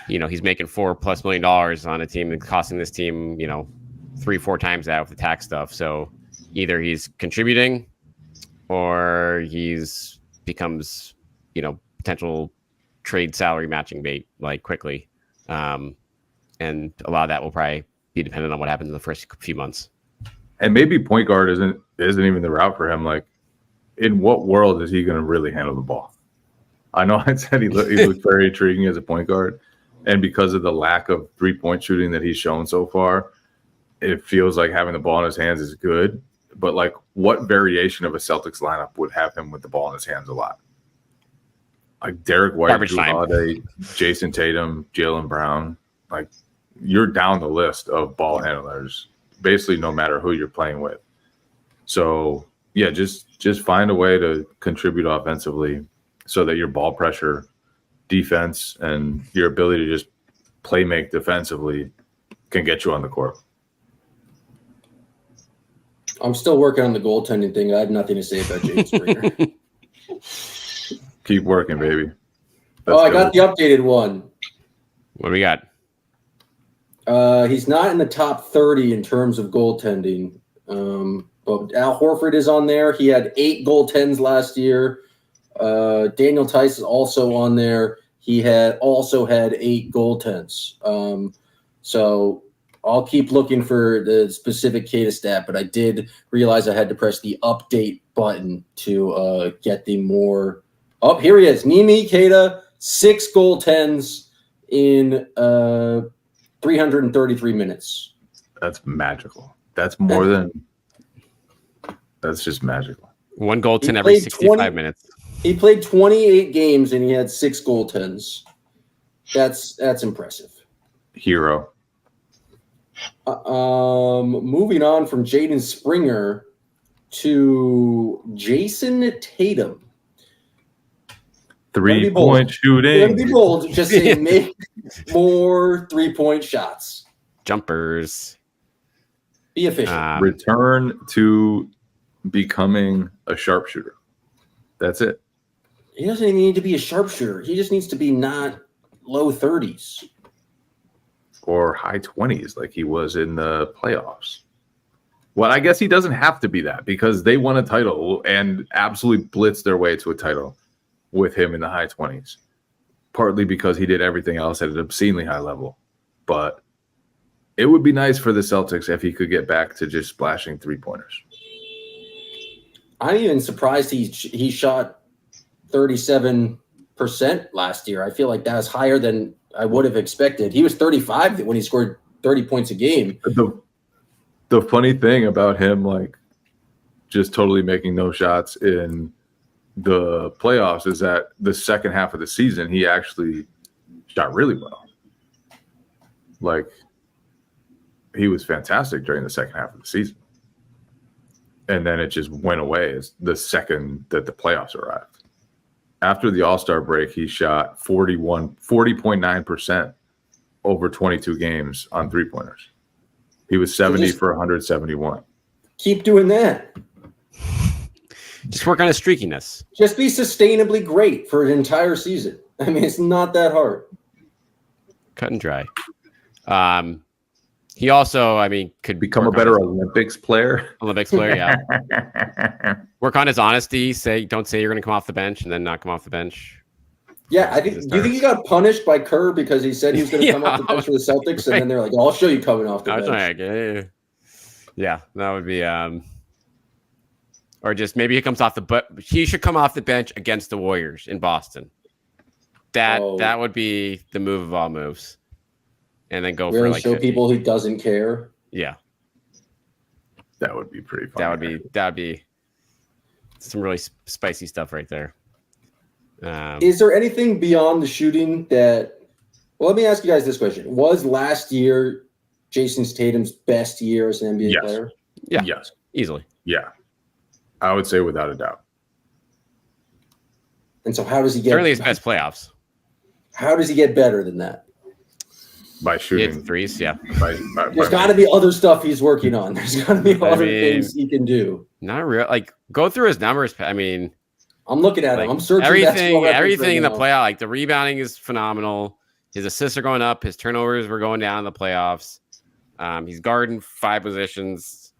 he's making $4+ million on a team and costing this team, 3-4 times that with the tax stuff. So either he's contributing or he's becomes, potential trade salary matching bait like quickly. And a lot of that will probably be dependent on what happens in the first few months. And maybe point guard isn't even the route for him. Like, in what world is he going to really handle the ball? I know I said he looked very intriguing as a point guard, and because of the lack of 3-point shooting that he's shown so far, it feels like having the ball in his hands is good. But like, what variation of a Celtics lineup would have him with the ball in his hands a lot? Like Derrick White, Jrue Holiday, Jason Tatum, Jaylen Brown. Like, you're down the list of ball handlers, basically no matter who you're playing with. So yeah, just find a way to contribute offensively so that your ball pressure, defense, and your ability to just play make defensively can get you on the court. I'm still working on the goaltending thing. I have nothing to say about Jaden Springer. Keep working, baby. I got the updated one. What do we got? He's not in the top 30 in terms of goaltending. But Al Horford is on there. He had 8 goaltends last year. Daniel Tice is also on there. He also had 8 goaltends. So I'll keep looking for the specific Queta stat, but I did realize I had to press the update button to get the more. Oh, here he is. Neemias Queta, 6 goaltends in 333 minutes. That's magical. That's more than. That's just magical. 1 goaltend every 65 minutes. He played 28 games and he had 6 goaltends. That's impressive. Hero. Moving on from Jaden Springer to Jason Tatum. 3-point shooting. Be bold. Just say make more 3-point shots. Jumpers. Be efficient. Return to becoming a sharpshooter. That's it. He doesn't even need to be a sharpshooter. He just needs to be not low 30s. Or high 20s like he was in the playoffs. Well, I guess he doesn't have to be that because they won a title and absolutely blitzed their way to a title with him in the high 20s. Partly because he did everything else at an obscenely high level. But it would be nice for the Celtics if he could get back to just splashing 3-pointers. I'm even surprised he shot 37% last year. I feel like that was higher than I would have expected. He was 35 when he scored 30 points a game. The funny thing about him, like, just totally making no shots in the playoffs is that the second half of the season, he actually shot really well. like he was fantastic during the second half of the season. And then it just went away as the second that the playoffs arrived. After the All-Star break, he shot 40.9% over 22 games on three-pointers. He was 70 for 171. Keep doing that. Just work on his streakiness. Just be sustainably great for an entire season. I mean, it's not that hard. Cut and dry. He also, I mean, could become a better Olympics player. Yeah. Work on his honesty. Don't say you're going to come off the bench and then not come off the bench. Yeah, do you think he got punished by Kerr because he said he was going to come off the bench for the Celtics, and then they're like, "I'll show you coming off the bench." Yeah, that would be. Or just maybe he comes off he should come off the bench against the Warriors in Boston. That would be the move of all moves. And then go really for show people he doesn't care. Yeah, that would be pretty fun. That would be some really spicy stuff right there. Is there anything beyond the shooting that? Well, let me ask you guys this question: was last year Jason Tatum's best year as an NBA player? Yeah. Yes. Easily. Yeah. I would say without a doubt. And so, how does he get? Certainly his best playoffs. How does he get better than that? By shooting threes, yeah. There's got to be other stuff he's working on. There's got to be other things he can do. Not real. Like, go through his numbers. I mean, I'm looking at him. I'm searching everything in the playoff. Like, the rebounding is phenomenal. His assists are going up. His turnovers were going down in the playoffs. He's guarding 5 positions.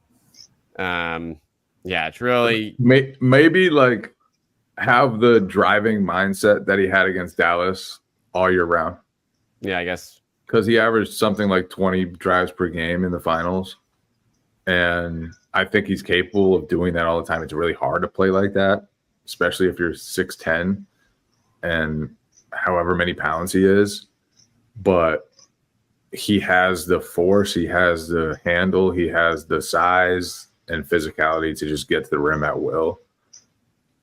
Yeah, it's really maybe like have the driving mindset that he had against Dallas all year round. Yeah, I guess. Because he averaged something like 20 drives per game in the finals. And I think he's capable of doing that all the time. It's really hard to play like that, especially if you're 6'10" and however many pounds he is. But he has the force, he has the handle, he has the size and physicality to just get to the rim at will.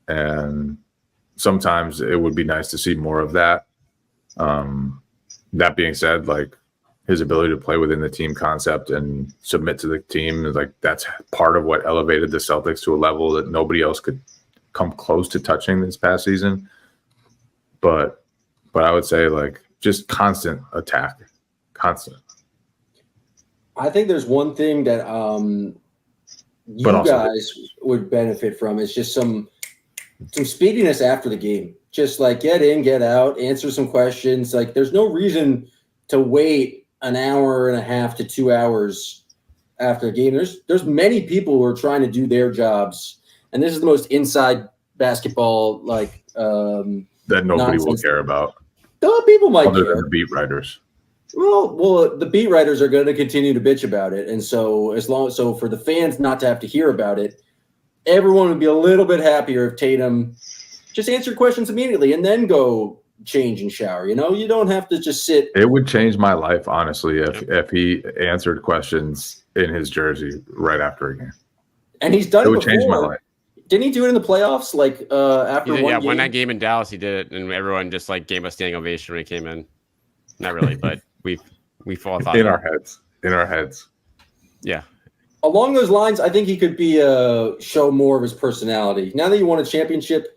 And sometimes it would be nice to see more of that. That being said, like his ability to play within the team concept and submit to the team is like that's part of what elevated the Celtics to a level that nobody else could come close to touching this past season. But I would say like just constant attack, constant. I think there's one thing that you guys would benefit from is just some speediness after the game. Just like get in, get out, answer some questions. Like there's no reason to wait an hour and a half to 2 hours after a game. There's many people who are trying to do their jobs, and this is the most inside basketball like that nobody will care about. No, people might other care. than the beat writers. Well, the beat writers are going to continue to bitch about it, and so for the fans not to have to hear about it, everyone would be a little bit happier if Tatum just answer questions immediately and then go change and shower. You know, you don't have to just sit. It would change my life, honestly, if he answered questions in his jersey right after a game. And he's done it would before. Change my life. Didn't he do it in the playoffs? Like after one game? When that game in Dallas, he did it, and everyone just like gave a standing ovation when he came in. Not really, but we all thought in our heads. In our heads. Yeah. Along those lines, I think he could be show more of his personality. Now that you won a championship,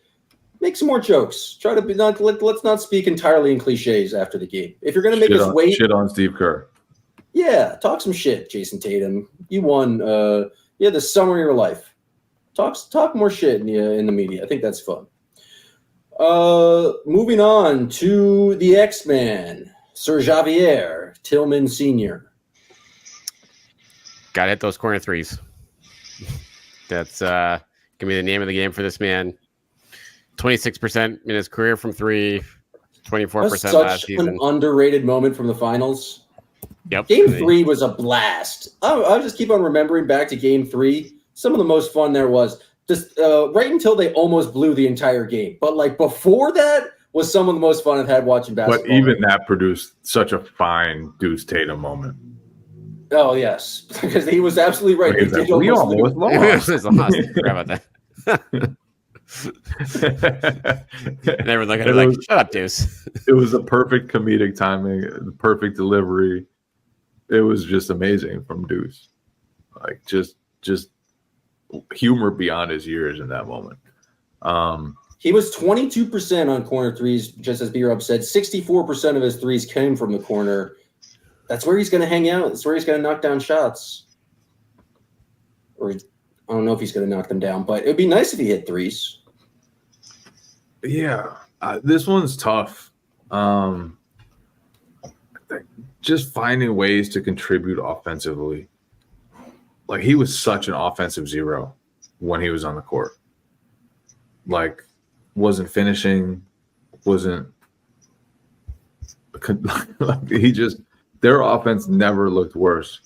make some more jokes. Try to be let's not speak entirely in cliches after the game. If you're going to make us wait, shit on Steve Kerr. Yeah, talk some shit, Jason Tatum. You won. The summer of your life. Talk more shit in the media. I think that's fun. Moving on to the X-Man, Sir Xavier Tillman Sr. Got to hit those corner threes. That's going to be the name of the game for this man. 26% in his career from 3, 24% last season. An underrated moment from the finals. Yep. Game 3 was a blast. I'll just keep on remembering back to Game 3. Some of the most fun there was just right until they almost blew the entire game. But like before that was some of the most fun I've had watching basketball. But even that produced such a fine Deuce Tatum moment. Oh, yes. Because he was absolutely right. We almost lost. Forgot about that. They were looking at it like, shut up, Deuce. It was the perfect comedic timing, the perfect delivery. it was just amazing from Deuce. Like just humor beyond his years in that moment. He was 22% on corner threes, just as B-Rob said. 64% of his threes came from the corner. That's where he's going to hang out. That's where he's going to knock down shots. Or I don't know if he's going to knock them down, but it would be nice if he hit threes. Yeah, this one's tough. Just finding ways to contribute offensively. Like, he was such an offensive zero when he was on the court. Like, wasn't finishing, wasn't their offense never looked worse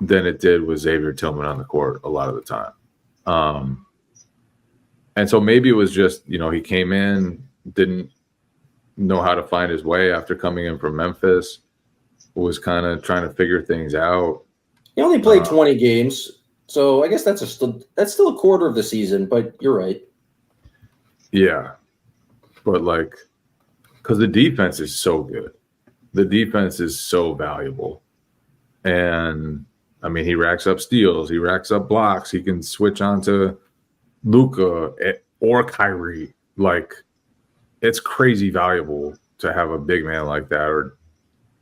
than it did with Xavier Tillman on the court a lot of the time. And so maybe it was just, he came in, didn't know how to find his way after coming in from Memphis, was kind of trying to figure things out. He only played 20 games, so I guess that's still a quarter of the season, but you're right. Yeah, but because the defense is so good. The defense is so valuable. And, I mean, he racks up steals. He racks up blocks. He can switch on to Luka or Kyrie. Like, it's crazy valuable to have a big man like that, or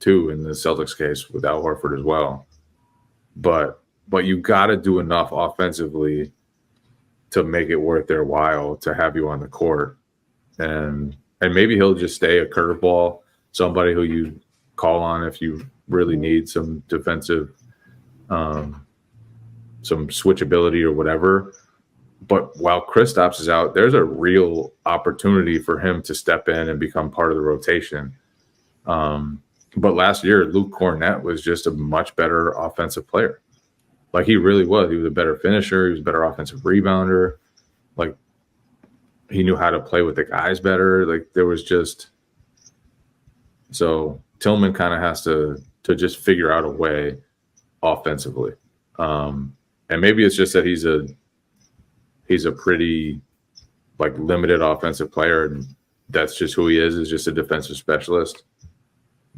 two in the Celtics case without Horford as well. But you got to do enough offensively to make it worth their while to have you on the court. And maybe he'll just stay a curveball, somebody who you call on if you really need some defensive, some switchability or whatever. But while Kristaps is out, there's a real opportunity for him to step in and become part of the rotation. But last year, Luke Kornet was just a much better offensive player. Like, he really was. He was a better finisher. He was a better offensive rebounder. Like, he knew how to play with the guys better. Like, there was just – so Tillman kind of has to just figure out a way offensively. And maybe it's just that he's a pretty, limited offensive player, and that's just who he is just a defensive specialist.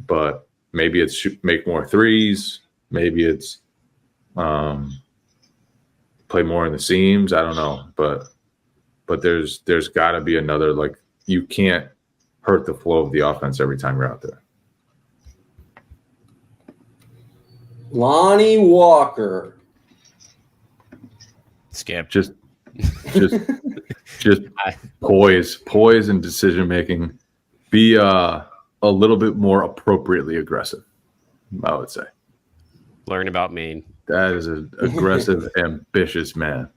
But maybe it's make more threes. Maybe it's play more in the seams. I don't know, but there's got to be another, you can't hurt the flow of the offense every time you're out there. Lonnie Walker. Skip. Just poise and decision making. Be a little bit more appropriately aggressive, I would say. Learn about Maine. That is an aggressive, ambitious man.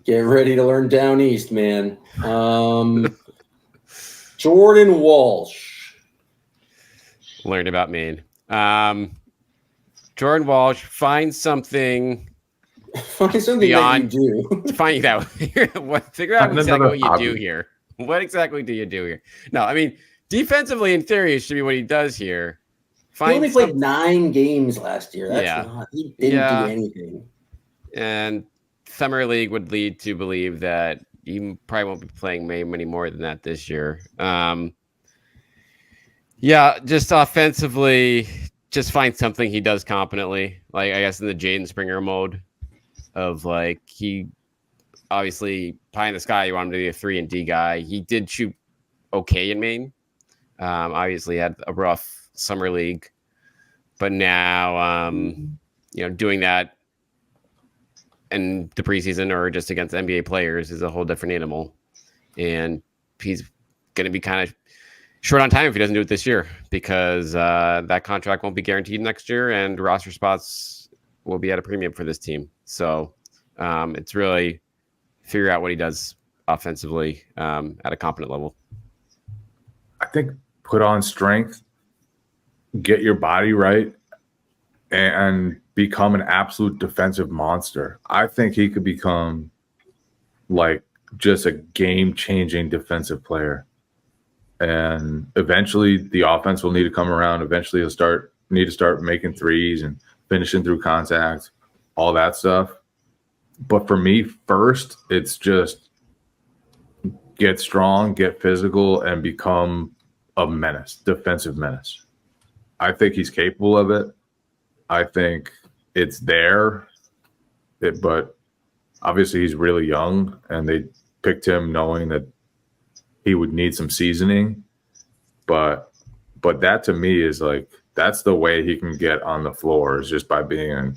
Get ready to learn down east, man. Jordan Walsh. Learned about Maine. Jordan Walsh, find something. Find something beyond, that you do. Find out. Figure out exactly what you do here. What exactly do you do here? No, I mean, defensively, in theory, should be what he does here. He only played 9 games last year. He didn't do anything. And Summer League would lead to believe that he probably won't be playing many more than that this year. Just offensively, just find something he does competently. I guess in the Jaden Springer mode of he obviously pie in the sky, you want him to be a 3-and-D guy. He did shoot okay in Maine. Obviously had a rough summer league, but now doing that in the preseason or just against NBA players is a whole different animal, and he's going to be kind of short on time if he doesn't do it this year, because that contract won't be guaranteed next year, and roster spots will be at a premium for this team. So it's really figure out what he does offensively at a competent level. I think put on strength, get your body right, and become an absolute defensive monster. I think he could become just a game-changing defensive player. And eventually the offense will need to come around. Eventually he'll need to start making threes and finishing through contact, all that stuff. But for me, first, it's just get strong, get physical, and become a menace, defensive menace. I think he's capable of it. I think it's there, but obviously he's really young, and they picked him knowing that he would need some seasoning. But that to me is like, that's the way he can get on the floor, is just by being an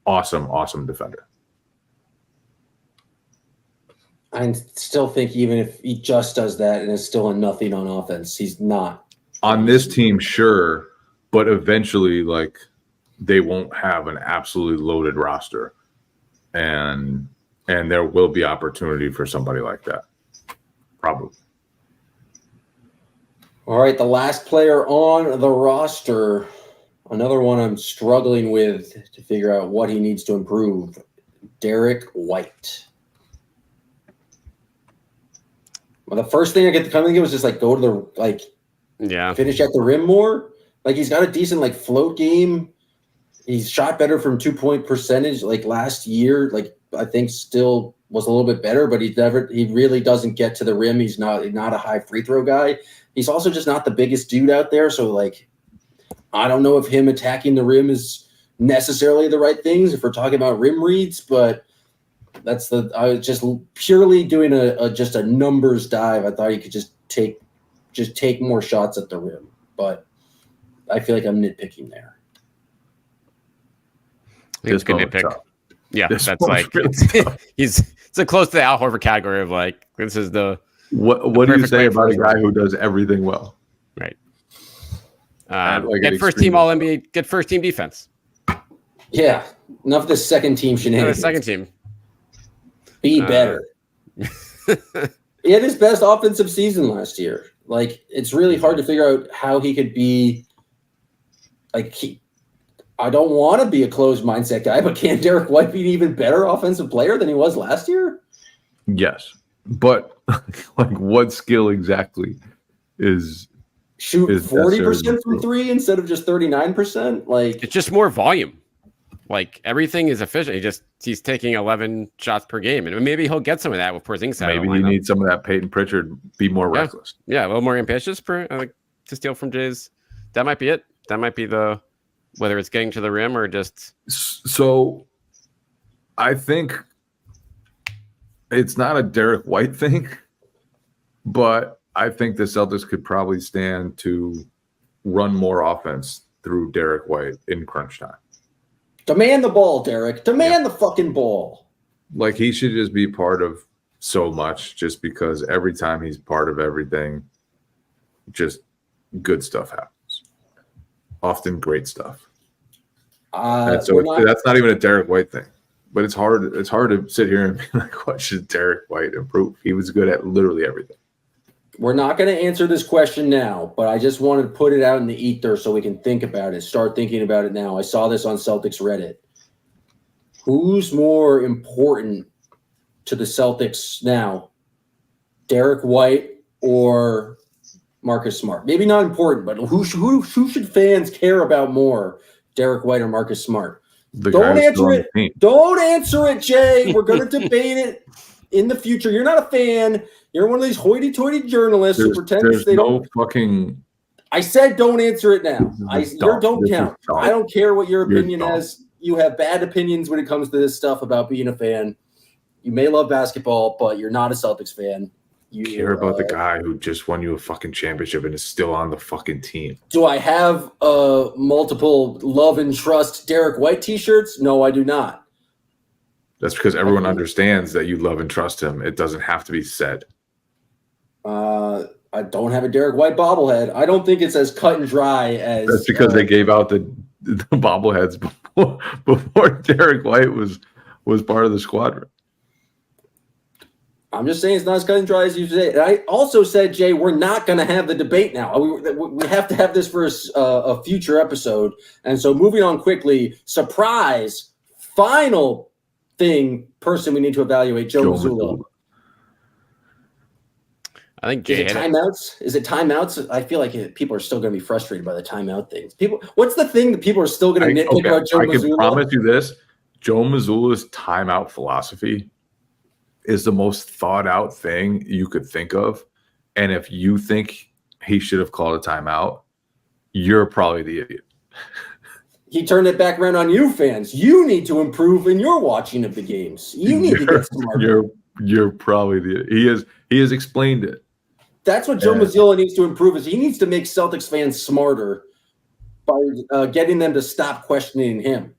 awesome defender. I still think even if he just does that and is still a nothing on offense, he's not. On this team, sure, but eventually, like, they won't have an absolutely loaded roster. And there will be opportunity for somebody like that. Probably. All right, the last player on the roster, another one I'm struggling with to figure out what he needs to improve, Derrick White. Well, the first thing I get to come in was just like go to the finish at the rim more. Like, he's got a decent like float game. He's shot better from 2-point percentage like last year. Like, I think still was a little bit better, but he really doesn't get to the rim. He's not a high free throw guy. He's also just not the biggest dude out there. So like, I don't know if him attacking the rim is necessarily the right things if we're talking about rim reads, but I was just purely doing just a numbers dive. I thought he could just take more shots at the rim, but I feel like I'm nitpicking there. It's good nitpick. Yeah, that's like it's a close to the Al Horford category of like, this is the what do you say about a guy who does everything well? Right. Get first team All NBA. Get first team defense. Yeah, enough of the second team shenanigans. The second team. Be better. He had his best offensive season last year. Like, it's really hard to figure out how he could be like. I don't want to be a closed mindset guy, but can Derrick White be an even better offensive player than he was last year? Yes, but like, what skill exactly is shoot 40% from three instead of just 39%? Like, it's just more volume. Like, everything is efficient. He's taking 11 shots per game, and maybe he'll get some of that with Porzingis. Maybe you need some of that Payton Pritchard. Be more reckless. Yeah, a little more ambitious to steal from Jays. That might be it. That might be whether it's getting to the rim or just. So, I think it's not a Derrick White thing, but I think the Celtics could probably stand to run more offense through Derrick White in crunch time. Demand the ball, Derrick. Demand the fucking ball. Like, he should just be part of so much, just because every time he's part of everything, just good stuff happens. Often great stuff. And so that's not even a Derrick White thing. But it's hard to sit here and be like, what should Derrick White improve? He was good at literally everything. We're not going to answer this question now, but I just wanted to put it out in the ether so we can think about it. Start thinking about it now. I saw this on Celtics Reddit. Who's more important to the Celtics now, Derrick White or Marcus Smart? Maybe not important, but who should fans care about more, Derrick White or Marcus Smart? Don't answer it. Don't answer it, Jay. We're going to debate it in the future. You're not a fan. You're one of these hoity-toity journalists who pretends they don't. Fucking. I said don't answer it now. Your don't count. I don't care what your opinion is. You have bad opinions when it comes to this stuff about being a fan. You may love basketball, but you're not a Celtics fan. You care about the guy who just won you a fucking championship and is still on the fucking team. Do I have multiple love and trust Derrick White t-shirts? No, I do not. That's because everyone understands that you love and trust him. It doesn't have to be said. I don't have a Derrick White bobblehead. I don't think it's as cut and dry as. That's because they gave out the bobbleheads before Derrick White was part of the squadron. I'm just saying it's not as cut and dry as you say. And I also said, Jay, we're not going to have the debate now. We have to have this for a future episode. And so moving on quickly, surprise, final person we need to evaluate, Joe Mazzulla. I think Jay Is it timeouts? I feel like people are still going to be frustrated by the timeout things. What's the thing that people are still going to nitpick about Joe Mazzulla? I can promise you this. Joe Mazzulla's timeout philosophy is the most thought out thing you could think of. And if you think he should have called a timeout, you're probably the idiot. he turned it back around on you fans. You need to improve in your watching of the games. You need to get smarter. You're probably he has explained it. That's what Joe Mazzulla needs to improve is he needs to make Celtics fans smarter by getting them to stop questioning him.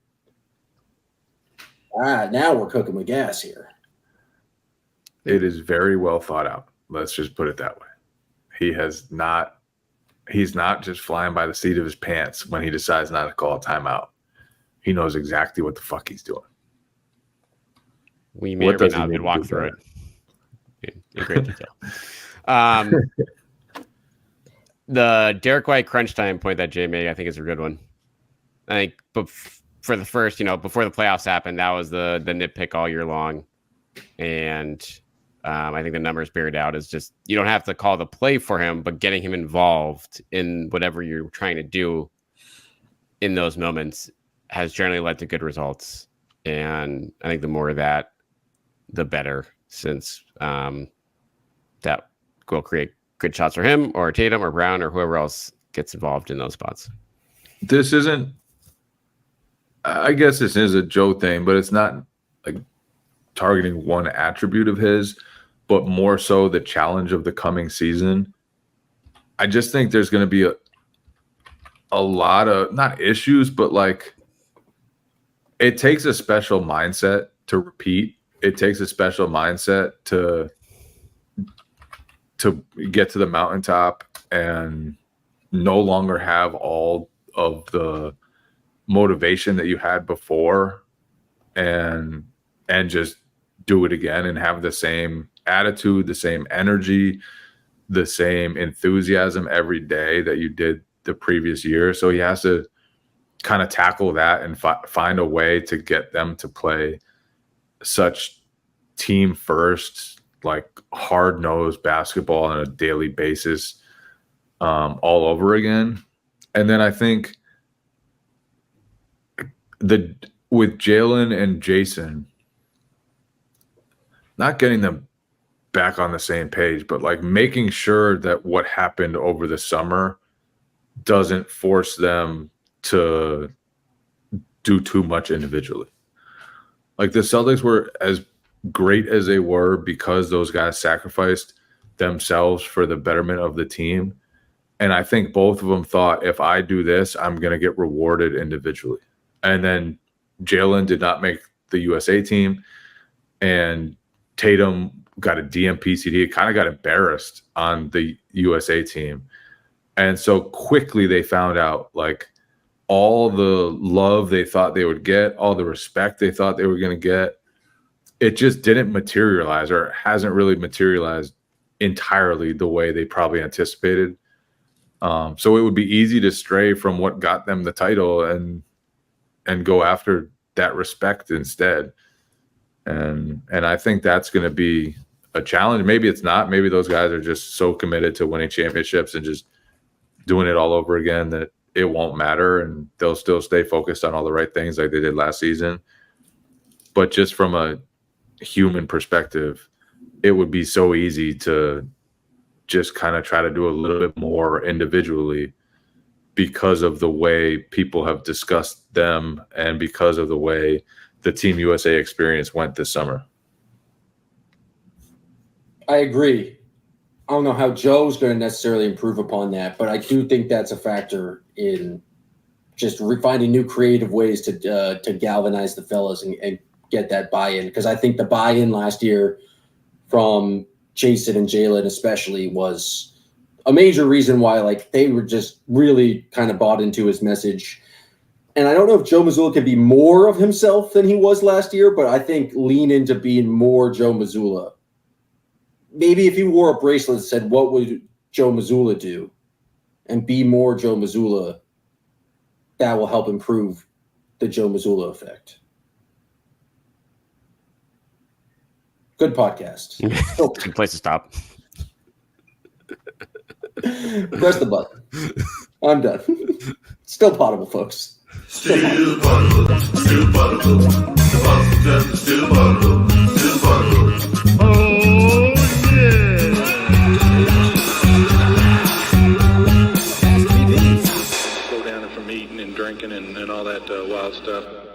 Now we're cooking with gas here. It is very well thought out. Let's just put it that way. He's not just flying by the seat of his pants when he decides not to call a timeout. He knows exactly what the fuck he's doing. We may or may not have walk through it in great detail. The Derrick White crunch time point that Jay made, I think, is a good one. I think for the first, before the playoffs happened, that was the nitpick all year long. And I think the numbers bear it out is just you don't have to call the play for him, but getting him involved in whatever you're trying to do in those moments has generally led to good results. And I think the more of that, the better, since that will create good shots for him or Tatum or Brown or whoever else gets involved in those spots. I guess this is a Joe thing, but it's not like targeting one attribute of his, but more so the challenge of the coming season. I just think there's going to be a lot of, not issues, but like it takes a special mindset to repeat. It takes a special mindset to get to the mountaintop and no longer have all of the motivation that you had before and just do it again and have the same attitude, the same energy, the same enthusiasm every day that you did the previous year. So he has to kind of tackle that and find a way to get them to play such team first, like hard-nosed basketball on a daily basis all over again. And then I think with Jaylen and Jason, not getting them back on the same page, but like making sure that what happened over the summer doesn't force them to do too much individually. Like the Celtics were as great as they were because those guys sacrificed themselves for the betterment of the team. And I think both of them thought, if I do this, I'm going to get rewarded individually. And then Jaylen did not make the USA team, and Tatum got a DMPCD, kind of got embarrassed on the USA team. And so quickly they found out like all the love they thought they would get, all the respect they thought they were going to get, it just didn't materialize, or hasn't really materialized entirely the way they probably anticipated. So it would be easy to stray from what got them the title and go after that respect instead. And I think that's going to be a challenge. Maybe it's not. Maybe those guys are just so committed to winning championships and just doing it all over again that it won't matter, and they'll still stay focused on all the right things like they did last season. But just from a human perspective, it would be so easy to just kind of try to do a little bit more individually because of the way people have discussed them and because of the way the Team USA experience went this summer. I agree. I don't know how Joe's going to necessarily improve upon that, but I do think that's a factor in just finding new creative ways to galvanize the fellas and get that buy-in. Because I think the buy-in last year from Jason and Jaylen especially was a major reason why like they were just really kind of bought into his message. And I don't know if Joe Mazzulla can be more of himself than he was last year, but I think lean into being more Joe Mazzulla. Maybe if he wore a bracelet that said, what would Joe Mazzulla do? And be more Joe Mazzulla, that will help improve the Joe Mazzulla effect. Good podcast. Good place to stop. Press the button. I'm done. Still Poddable, folks. Still Poddable, Still Poddable. The Boston Still Poddable, Still Poddable. Oh, yeah. Go down from eating and drinking and all that stuff.